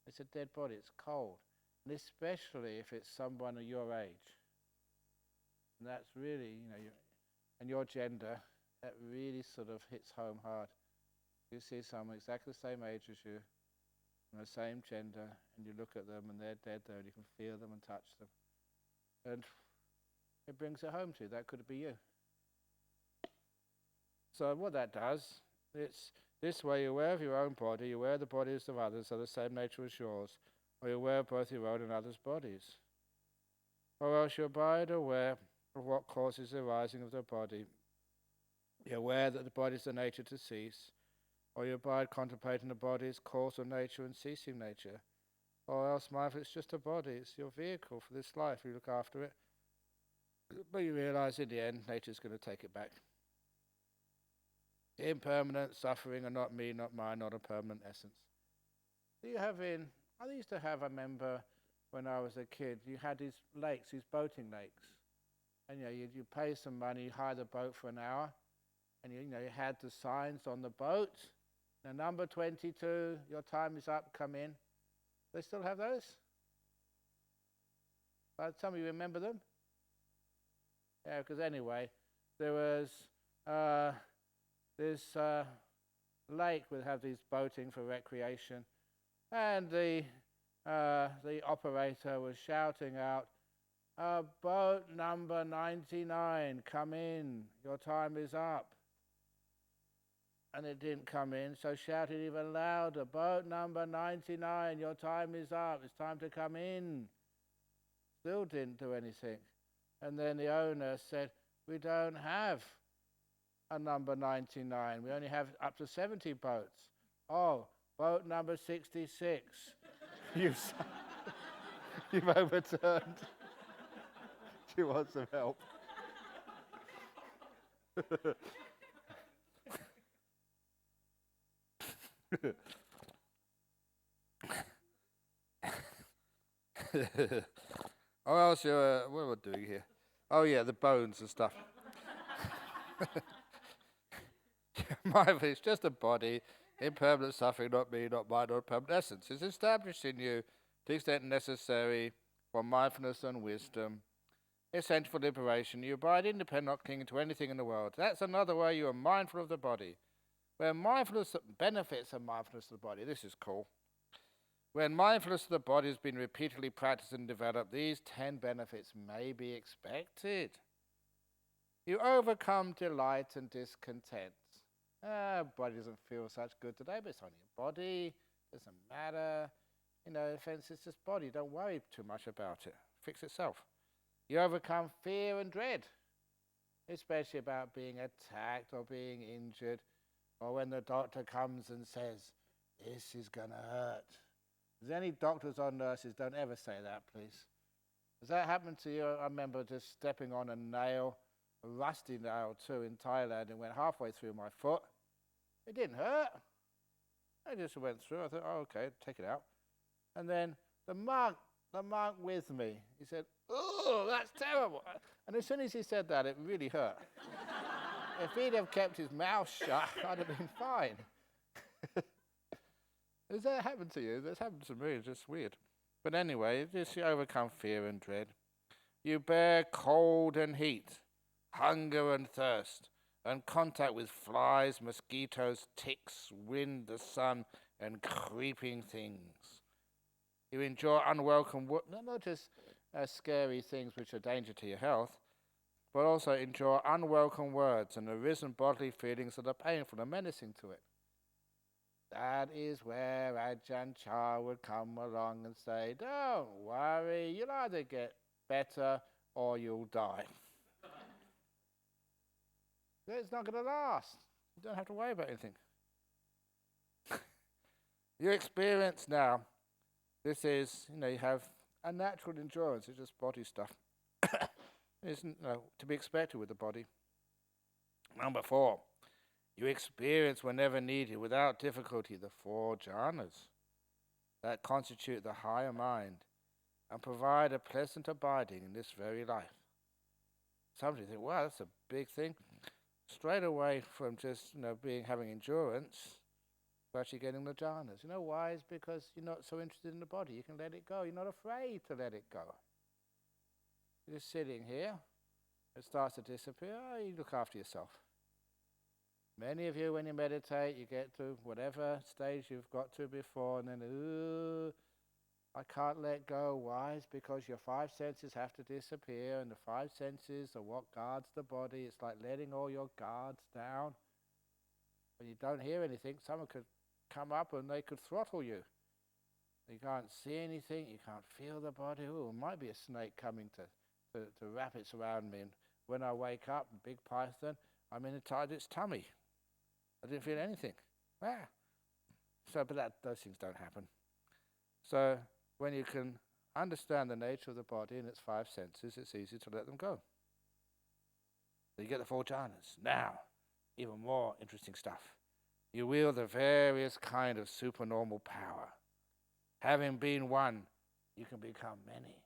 It's a dead body. It's cold. And especially if it's someone of your age. And that's really, and your gender, that really sort of hits home hard. You see someone exactly the same age as you, from the same gender, and you look at them and they're dead there, and you can feel them and touch them. And it brings it home to you. That could be you. So what that does, it's this way you're aware of your own body, you're aware the bodies of others are the same nature as yours, or you're aware of both your own and others' bodies. Or else you abide aware of what causes the arising of the body. You're aware that the body is the nature to cease, or you abide contemplating the body's cause of nature and ceasing nature. Or else mindful it's just a body, it's your vehicle for this life, you look after it. But you realize in the end, nature's going to take it back. Impermanent suffering are not me, not mine, not a permanent essence. I used to have, I remember when I was a kid, you had these lakes, these boating lakes. and you pay some money, you hire the boat for an hour, and you had the signs on the boat. Now, number 22, your time is up, come in. They still have those? Some of you remember them? Yeah, because anyway, there was this lake would have these boating for recreation, and the operator was shouting out, boat number 99, come in, your time is up. And it didn't come in, so shouted even louder, boat number 99, your time is up, it's time to come in. Still didn't do anything. And then the owner said, we don't have a number 99, we only have up to 70 boats. Oh, boat number 66. You've overturned. Do you want some help? Oh, else what am I doing here? Oh yeah, the bones and stuff. Mindful is just a body, impermanent suffering, not me, not mine, not permanent essence. It's established in you to the extent necessary for mindfulness and wisdom. Essential for liberation. You abide independent, not clinging to anything in the world. That's another way you are mindful of the body. When mindfulness benefits of mindfulness of the body, this is cool. When mindfulness of the body has been repeatedly practiced and developed, these 10 benefits may be expected. You overcome delight and discontent. Body doesn't feel such good today, but it's only a body. Doesn't matter. Offense, it's just body. Don't worry too much about it. Fix itself. You overcome fear and dread, especially about being attacked or being injured, or when the doctor comes and says, this is going to hurt. If there's any doctors or nurses, don't ever say that, please. Has that happened to you? I remember just stepping on a nail, a rusty nail too, in Thailand, and went halfway through my foot. It didn't hurt. I just went through. I thought, oh, okay, take it out. And then the monk with me, he said, oh, that's terrible. And as soon as he said that, it really hurt. If he'd have kept his mouth shut, I'd have been fine. Has that happened to you? That's happened to me. It's just weird. But anyway, you overcome fear and dread. You bear cold and heat, hunger and thirst, and contact with flies, mosquitoes, ticks, wind, the sun, and creeping things. You enjoy unwelcome not just scary things which are danger to your health, but also enjoy unwelcome words and arisen bodily feelings that are painful and menacing to it. That is where Ajahn would come along and say, don't worry, you'll either get better or you'll die. It's not going to last. You don't have to worry about anything. Your experience now, this is, you have a natural endurance, it's just body stuff. It's to be expected with the body. Number 4, you experience whenever needed, without difficulty, the 4 jhanas that constitute the higher mind and provide a pleasant abiding in this very life. Somebody think, wow, that's a big thing. Straight away from just having endurance to actually getting the jhanas. You know why? It's because you're not so interested in the body. You can let it go. You're not afraid to let it go. You're just sitting here. It starts to disappear. You look after yourself. Many of you, when you meditate, you get to whatever stage you've got to before, and then, I can't let go. Why? It's because your 5 senses have to disappear, and the 5 senses are what guards the body. It's like letting all your guards down. When you don't hear anything, someone could come up and they could throttle you. You can't see anything, you can't feel the body. Oh, it might be a snake coming to wrap its around me. And when I wake up, a big python, I'm inside its tummy. I didn't feel anything. But those things don't happen. So when you can understand the nature of the body and its 5 senses, it's easy to let them go. So you get the 4 jhanas. Now, even more interesting stuff. You wield the various kind of supernormal power. Having been one, you can become many.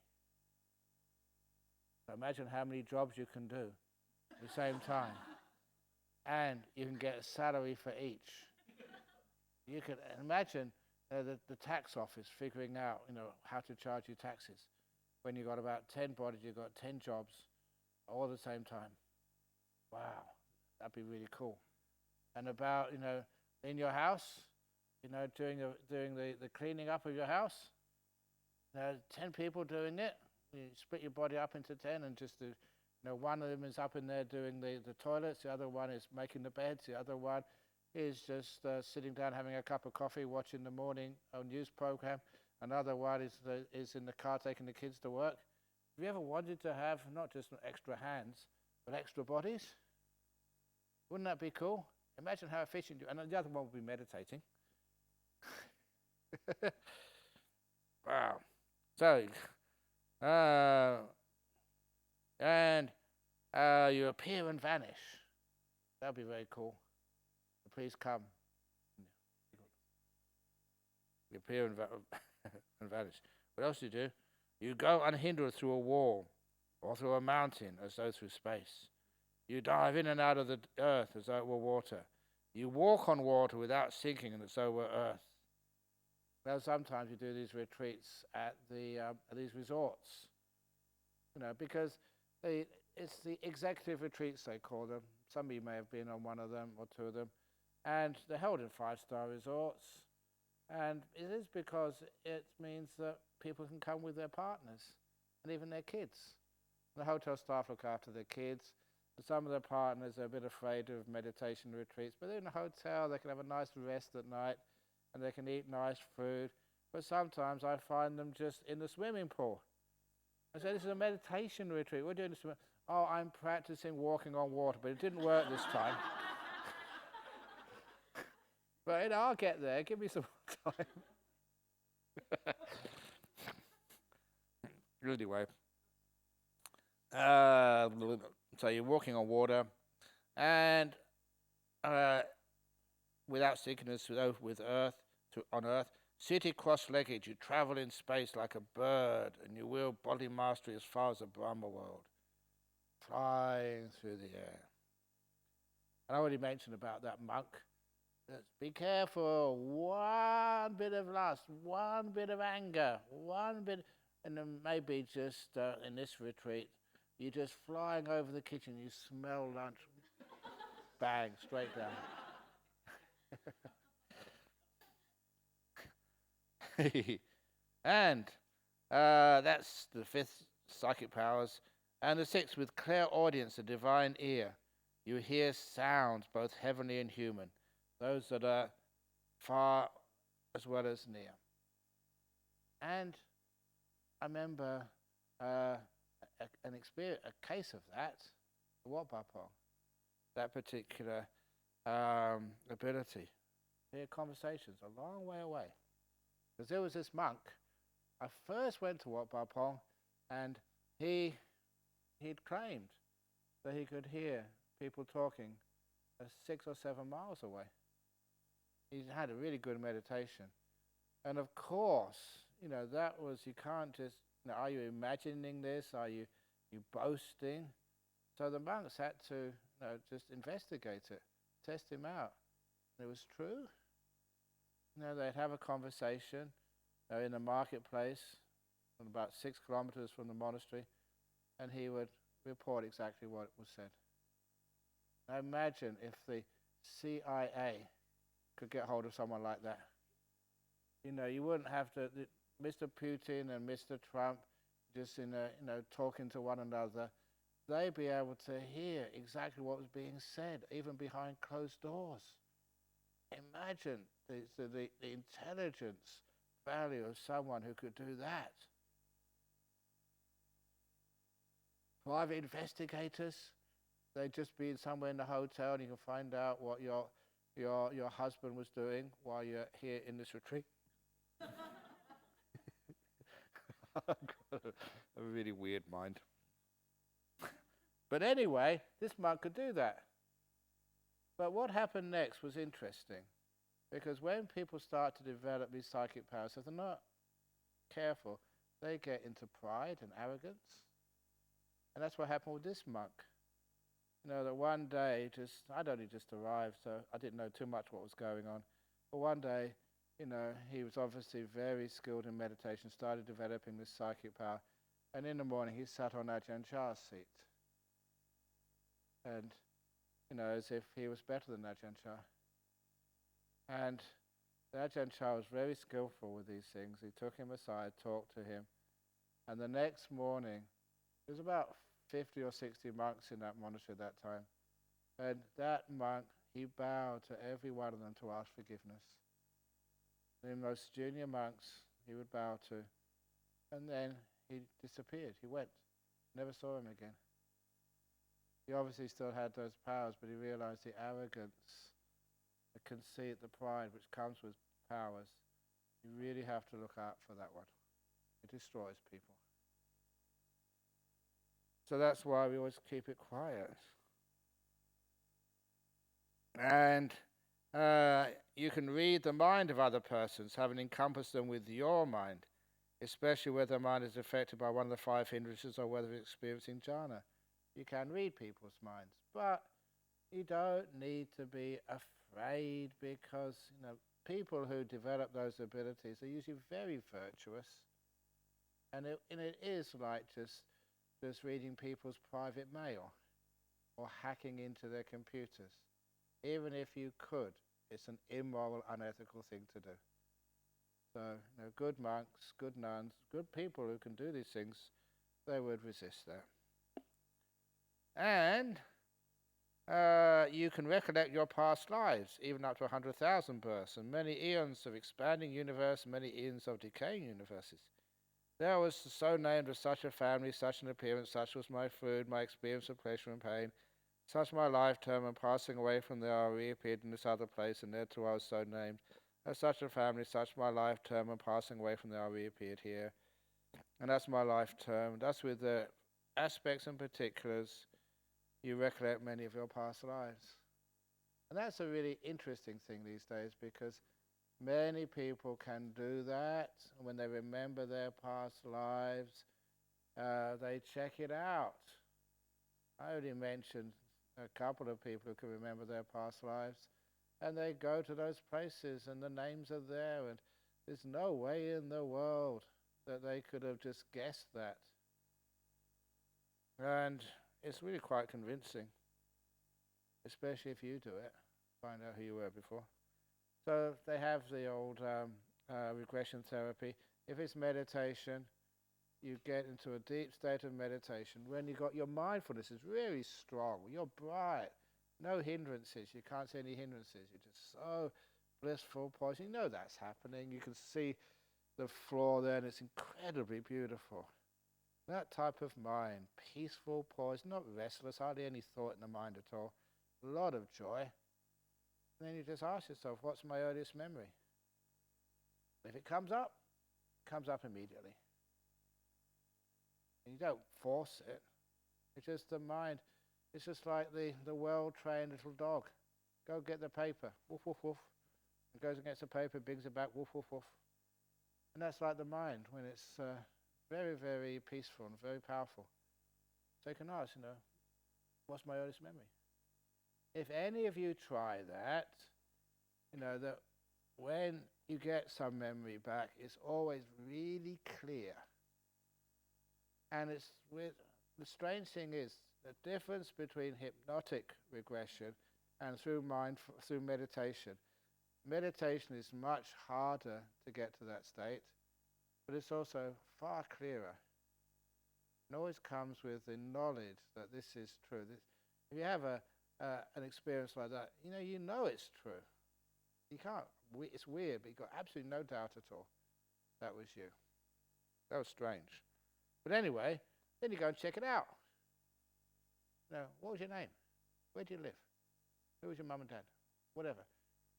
So imagine how many jobs you can do at the same time. And you can get a salary for each. You can imagine the tax office figuring out, how to charge you taxes. When you've got about 10 bodies, you've got 10 jobs all at the same time. Wow, that'd be really cool. And about, in your house, doing the cleaning up of your house, 10 people doing it. You split your body up into 10 and just one of them is up in there doing the toilets, the other one is making the beds, the other one is just sitting down having a cup of coffee, watching the morning news program. Another one is in the car taking the kids to work. Have you ever wanted to have not just extra hands, but extra bodies? Wouldn't that be cool? Imagine how efficient you... And the other one would be meditating. Wow. So, you appear and vanish. That would be very cool. Please come. You appear and vanish. What else do you do? You go unhindered through a wall or through a mountain as though through space. You dive in and out of the earth as though it were water. You walk on water without sinking as though it were earth. Now sometimes you do these retreats at these resorts, because it's the executive retreats they call them. Some of you may have been on one of them or two of them. And they're held in 5-star resorts. And it is because it means that people can come with their partners and even their kids. The hotel staff look after their kids. And some of their partners are a bit afraid of meditation retreats, but they're in a hotel, they can have a nice rest at night, and they can eat nice food. But sometimes I find them just in the swimming pool. I say, this is a meditation retreat. We're doing this. Oh, I'm practicing walking on water, but it didn't work this time. But I'll get there. Give me some time. Anyway, so you're walking on water, and without sickness, with earth, on earth, seated cross-legged, you travel in space like a bird, and you wield body mastery as far as the Brahma world, flying through the air. And I already mentioned about that monk. Be careful. One bit of lust, one bit of anger, one bit, and then maybe just in this retreat, you're just flying over the kitchen. You smell lunch, bang, straight down. And that's the 5th, psychic powers. And the 6th, with clairaudience, a divine ear. You hear sounds, both heavenly and human, those that are far as well as near. And I remember an experience, a case of that, Wat Bapong, that particular ability. Hear conversations a long way away. Because there was this monk. I first went to Wat Bapong, and he'd claimed that he could hear people talking 6 or 7 miles away. He had a really good meditation. And of course, that was, you can't just, are you imagining this? Are you boasting? So the monks had to just investigate it, test him out. And it was true. They'd have a conversation in the marketplace, about 6 kilometers from the monastery, and he would report exactly what was said. Now imagine if the CIA could get hold of someone like that. You wouldn't have to, Mr. Putin and Mr. Trump just talking to one another. They'd be able to hear exactly what was being said, even behind closed doors. Imagine the intelligence value of someone who could do that. Private investigators, they'd just be somewhere in the hotel, and you can find out what your husband was doing while you're here in this retreat. I've got a really weird mind. But anyway, this monk could do that. But what happened next was interesting, because when people start to develop these psychic powers, if they're not careful, they get into pride and arrogance. And that's what happened with this monk. That one day, I'd only just arrived, so I didn't know too much what was going on. But one day, he was obviously very skilled in meditation, started developing this psychic power. And in the morning, he sat on Ajahn Chah's seat. And, as if he was better than Ajahn Chah. And Ajahn Chah was very skillful with these things. He took him aside, talked to him. And the next morning, there was about 50 or 60 monks in that monastery at that time. And that monk, he bowed to every one of them to ask forgiveness. The most junior monks he would bow to. And then he disappeared. He went. Never saw him again. He obviously still had those powers, but he realized the arrogance, the conceit, the pride which comes with powers. You really have to look out for that one. It destroys people. So that's why we always keep it quiet. And you can read the mind of other persons, having encompassed them with your mind, especially whether the mind is affected by one of the 5 hindrances or whether it's experiencing jhana. You can read people's minds, but you don't need to be afraid, because people who develop those abilities are usually very virtuous, and it is like just reading people's private mail or hacking into their computers. Even if you could, it's an immoral, unethical thing to do. So, good monks, good nuns, good people who can do these things, they would resist that. And you can recollect your past lives, even up to 100,000 births, and many eons of expanding universe, many eons of decaying universes. There was so named of such a family, such an appearance, such was my food, my experience of pleasure and pain, such my life term, and passing away from there I reappeared in this other place, and there too I was so named. As such a family, such my life term, and passing away from there I reappeared here. And that's my life term. That's with the aspects and particulars you recollect many of your past lives. And that's a really interesting thing these days, because many people can do that. When they remember their past lives, they check it out. I already mentioned a couple of people who can remember their past lives, and they go to those places and the names are there, and there's no way in the world that they could have just guessed that. And it's really quite convincing, especially if you do it, find out who you were before. So they have the old regression therapy. If it's meditation, you get into a deep state of meditation. When you got your mindfulness is really strong, you're bright, no hindrances, you can't see any hindrances, you're just so blissful, poised. You know that's happening. You can see the floor there, and it's incredibly beautiful. That type of mind, peaceful, poised, not restless, hardly any thought in the mind at all, a lot of joy. And then you just ask yourself, what's my earliest memory? If it comes up immediately. And you don't force it. It's just the mind. It's just like the well-trained little dog. Go get the paper. Woof, woof, woof. It goes and gets the paper, brings it back, woof, woof, woof. And that's like the mind when it's very, very peaceful and very powerful. So you can ask, what's my earliest memory? If any of you try that, that when you get some memory back, it's always really clear. And the strange thing is, the difference between hypnotic regression and through meditation. Meditation is much harder to get to that state, but it's also far clearer. It always comes with the knowledge that this is true. If you have an experience like that, you know it's true. You can't. It's weird, but you've got absolutely no doubt at all that was you. That was strange. But anyway, then you go and check it out. What was your name? Where do you live? Who was your mum and dad? Whatever.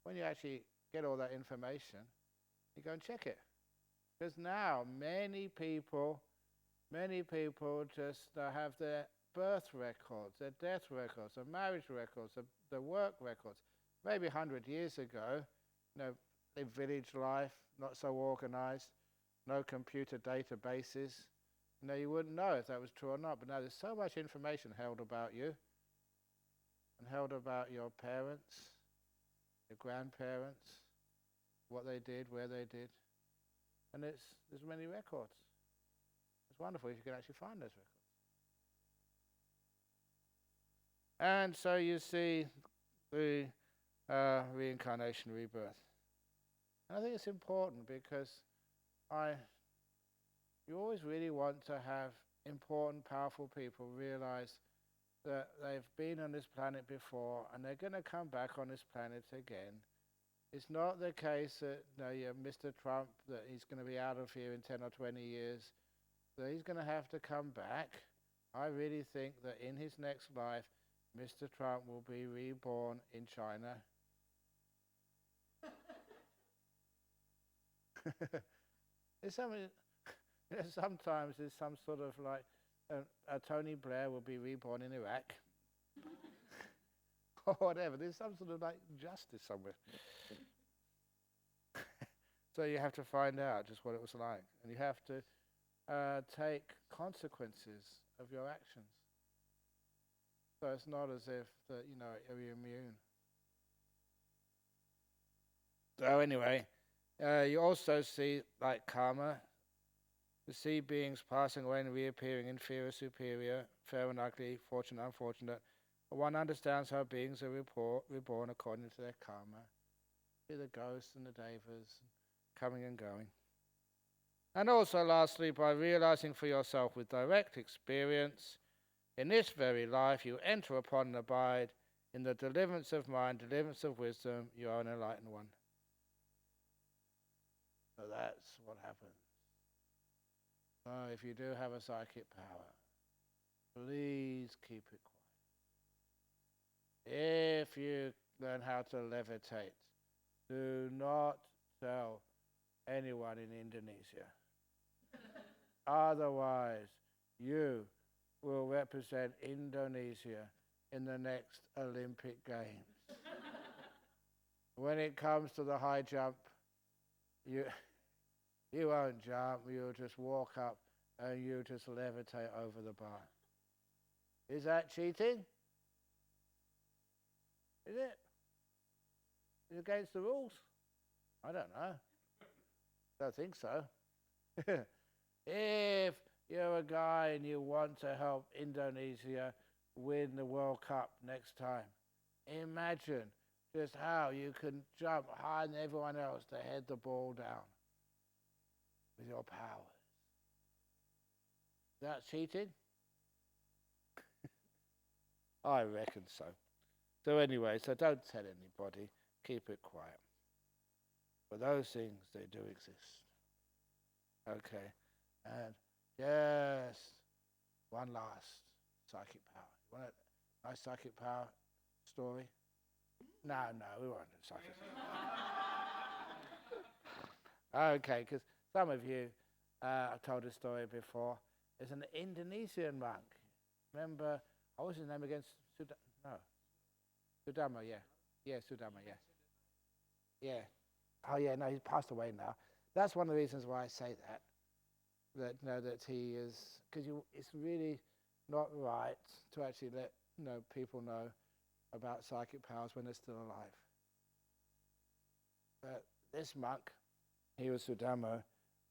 When you actually get all that information, you go and check it. Because now many people just have their birth records, their death records, their marriage records, their work records. Maybe 100 years ago, in village life, not so organized, no computer databases, You wouldn't know if that was true or not. But now there's so much information held about you and held about your parents, your grandparents, what they did, where they did. And there's many records. It's wonderful if you can actually find those records. And so you see the reincarnation, rebirth. And I think it's important because you always really want to have important, powerful people realize that they've been on this planet before and they're going to come back on this planet again. It's not the case that Mr. Trump, that he's going to be out of here in 10 or 20 years, that he's going to have to come back. I really think that in his next life, Mr. Trump will be reborn in China. Sometimes there's some sort of like a Tony Blair will be reborn in Iraq. Or whatever. There's some sort of like justice somewhere. So you have to find out just what it was like. And you have to take consequences of your actions. So it's not as if that, you're immune. So anyway, you also see like karma. You see beings passing away and reappearing, inferior, superior, fair and ugly, fortunate, unfortunate. One understands how beings are reborn according to their karma. See the ghosts and the devas coming and going. And also lastly, by realizing for yourself with direct experience, in this very life you enter upon and abide in the deliverance of mind, deliverance of wisdom, you are an enlightened one. So that's what happens. So if you do have a psychic power, please keep it quiet. If you learn how to levitate, do not tell anyone in Indonesia. Otherwise, you will represent Indonesia in the next Olympic Games. When it comes to the high jump, you won't jump, you'll just walk up and you just levitate over the bar. Is that cheating? Is it? Is it against the rules? I don't know. Don't think so. If you're a guy and you want to help Indonesia win the World Cup next time, imagine just how you can jump higher than everyone else to head the ball down with your powers. Is that cheating? I reckon so. So anyway, so don't tell anybody. Keep it quiet. But those things, they do exist. Okay. And just one last psychic power. You want a nice psychic power story? No, we won't do psychic. Okay, because some of you, I've told this story before. There's an Indonesian monk. Remember, what was his name again? Sudama, yeah. Yeah, Sudama, yeah. Yeah. Oh, yeah, no, he's passed away now. That's one of the reasons why I say that. That he is, because it's really not right to actually let people know about psychic powers when they're still alive. But this monk, he was Sudama,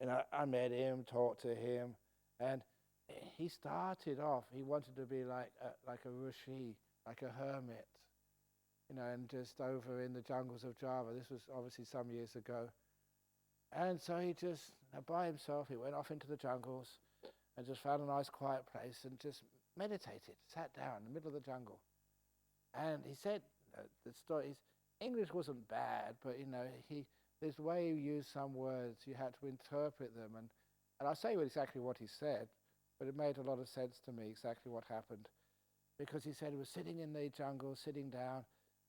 and I met him, talked to him, and he started off, he wanted to be like a rishi, like a hermit, and just over in the jungles of Java. This was obviously some years ago. And so he just, by himself, he went off into the jungles and just found a nice quiet place and just meditated, sat down in the middle of the jungle. And he said, the story, his English wasn't bad, but this way he used some words, you had to interpret them. And I'll say exactly what he said, but it made a lot of sense to me exactly what happened. Because he said he was sitting in the jungle, sitting down,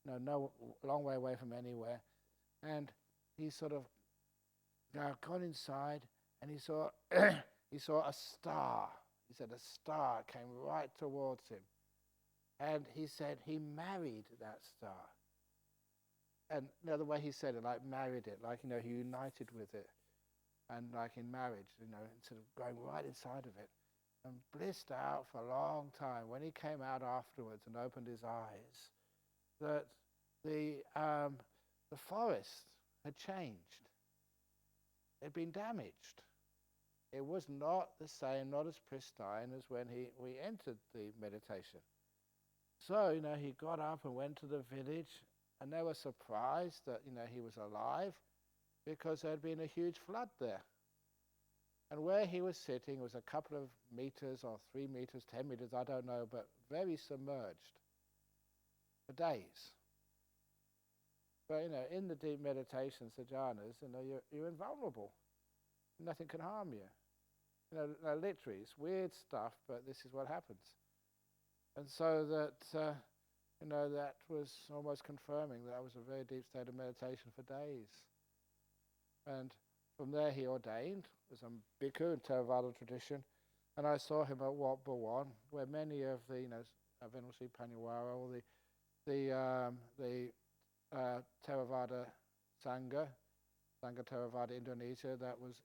no long way away from anywhere. And he sort of gone inside, and he saw a star. He said a star came right towards him. And he said he married that star. And the way he said it, like married it, like, he united with it. And like in marriage, instead of going right inside of it. and blissed out for a long time. When he came out afterwards and opened his eyes, that the forest had changed. It had been damaged. It was not the same, not as pristine as when we entered the meditation. So, he got up and went to the village, and they were surprised that, he was alive, because there had been a huge flood there. And where he was sitting was a couple of meters or 3 meters, 10 meters, I don't know, but very submerged for days. But, in the deep meditations, the jhanas, you're invulnerable. Nothing can harm you. Literally, it's weird stuff, but this is what happens. And so that, that was almost confirming that I was a very deep state of meditation for days. And from there he ordained as a bhikkhu in Theravada tradition, and I saw him at Wat Bhawan, where many of the, Venerable Sri Panyawara, all the Theravada Sangha Theravada Indonesia, that was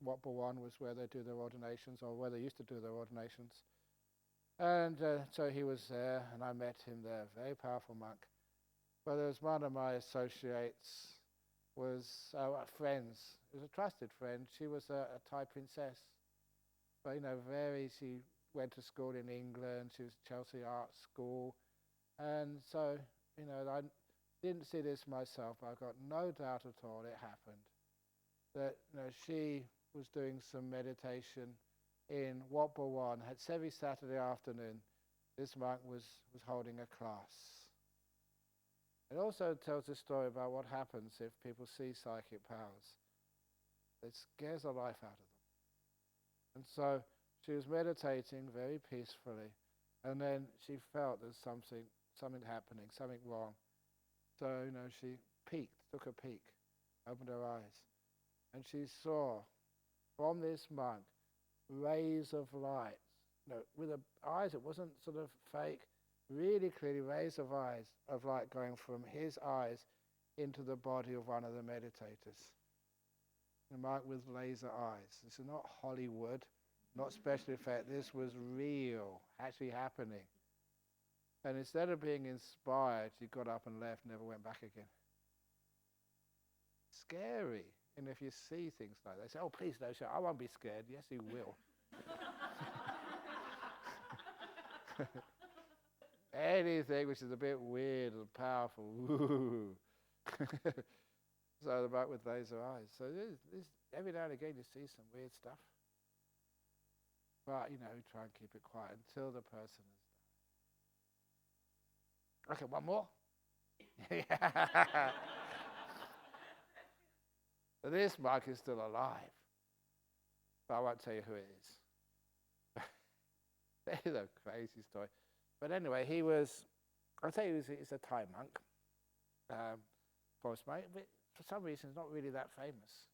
Wat Bhawan was where they do their ordinations, or where they used to do their ordinations. And so he was there, and I met him there, very powerful monk. But there was one of my associates, friends, it was a trusted friend. She was a Thai princess, but she went to school in England. She was Chelsea Art School, and so I didn't see this myself, but I've got no doubt at all it happened. That she was doing some meditation in Wat Bhawan. Every Saturday afternoon, this monk was holding a class. It also tells a story about what happens if people see psychic powers. It scares the life out of them. And so she was meditating very peacefully, and then she felt there's something happening, something wrong. So, she took a peek, opened her eyes, and she saw from this monk rays of light. With the eyes, it wasn't sort of fake, really clearly rays of light going from his eyes into the body of one of the meditators. The monk with laser eyes. This is not Hollywood, not special effect. This was real, actually happening. And instead of being inspired, she got up and left, never went back again. Scary. And if you see things like that, they say, "Oh, please don't show. I won't be scared." Yes, you will. Anything which is a bit weird and powerful, woo. So the monk with laser eyes. So this, every now and again you see some weird stuff. But, we try and keep it quiet until the person is done. Okay, one more. So this monk is still alive. But I won't tell you who it is. It's a crazy story. But anyway, I'll tell you, he's a Thai monk, forest monk, but for some reason he's not really that famous.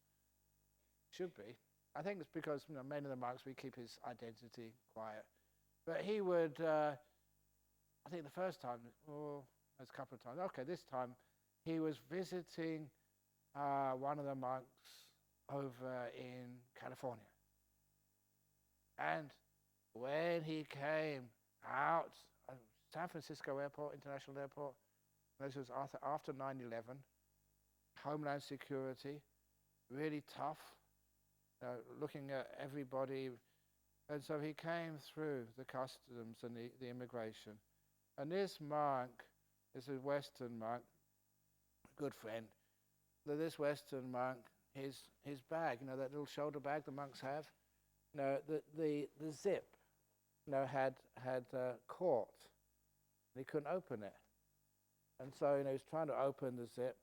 Should be. I think it's because many of the monks, we keep his identity quiet. But he would, I think the first time, there's a couple of times. Okay, this time he was visiting one of the monks over in California. And when he came out, San Francisco Airport, International Airport, this was after 9/11, Homeland Security, really tough, looking at everybody. And so he came through the customs and the immigration. And this monk, this is a Western monk, good friend, this Western monk, his bag, that little shoulder bag the monks have, the zip, had caught. He couldn't open it. And so, he was trying to open the zip,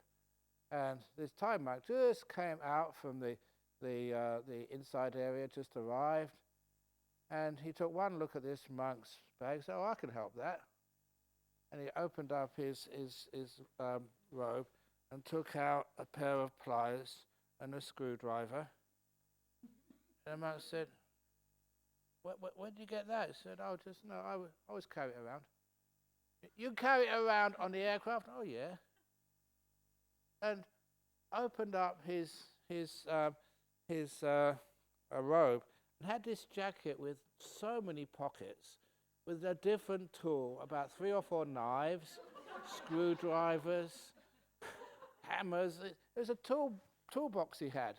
and this Thai monk just came out from the inside area, just arrived, and he took one look at this monk's bag, said, "Oh, I can help that." And he opened up his robe and took out a pair of pliers and a screwdriver. And the monk said, where did you get that? He said, "Oh, I always carry it around." "You carry it around on the aircraft?" "Oh, yeah." And opened up his robe, and had this jacket with so many pockets, with a different tool, about 3 or 4 knives, screwdrivers, hammers. It was a toolbox he had.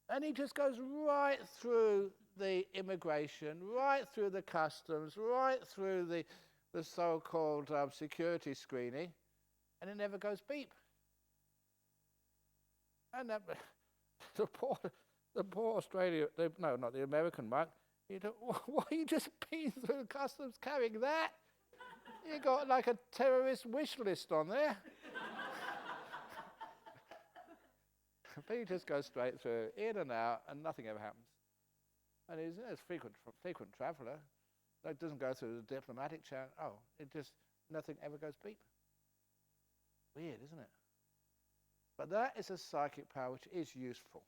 And he just goes right through the immigration, right through the customs, right through the so-called security screening, and it never goes beep. And the poor Australian, no, not the American monk, he thought, why are you just been through customs carrying that? You got like a terrorist wish list on there. But he just goes straight through, in and out, and nothing ever happens. And he's a frequent traveller. It doesn't go through the diplomatic channel. Oh, nothing ever goes beep. Weird, isn't it? But that is a psychic power which is useful.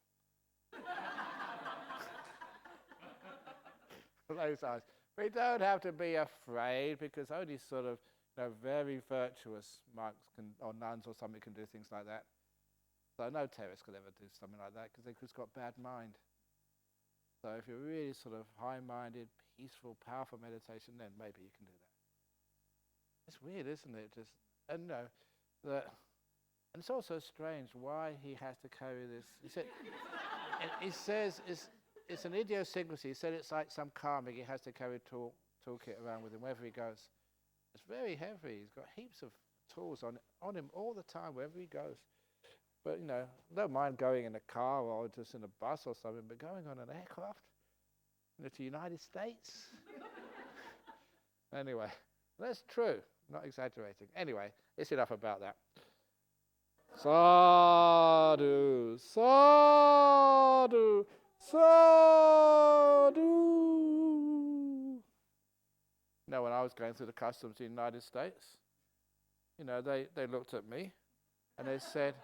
For those eyes. We don't have to be afraid, because only sort of very virtuous monks or nuns or something can do things like that. So no terrorist could ever do something like that, because they've just got bad mind. So if you're really sort of high-minded, peaceful, powerful meditation, then maybe you can do that. It's weird, isn't it? And it's also strange why he has to carry this. He says it's an idiosyncrasy. He said it's like some karmic. He has to carry a toolkit around with him wherever he goes. It's very heavy. He's got heaps of tools on him all the time wherever he goes. But don't mind going in a car or just in a bus or something, but going on an aircraft to the United States. Anyway, that's true. Not exaggerating. Anyway, it's enough about that. Sadhu, sadhu, sadhu. When I was going through the customs in the United States, they looked at me and they said,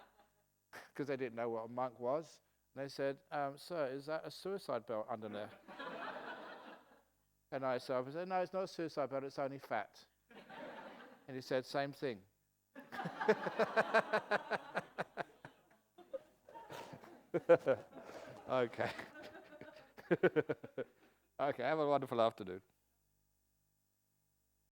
because they didn't know what a monk was, and they said, sir, is that a suicide belt under there? And I said, no, it's not a suicide belt, it's only fat. And he said, same thing. Okay. Okay, have a wonderful afternoon.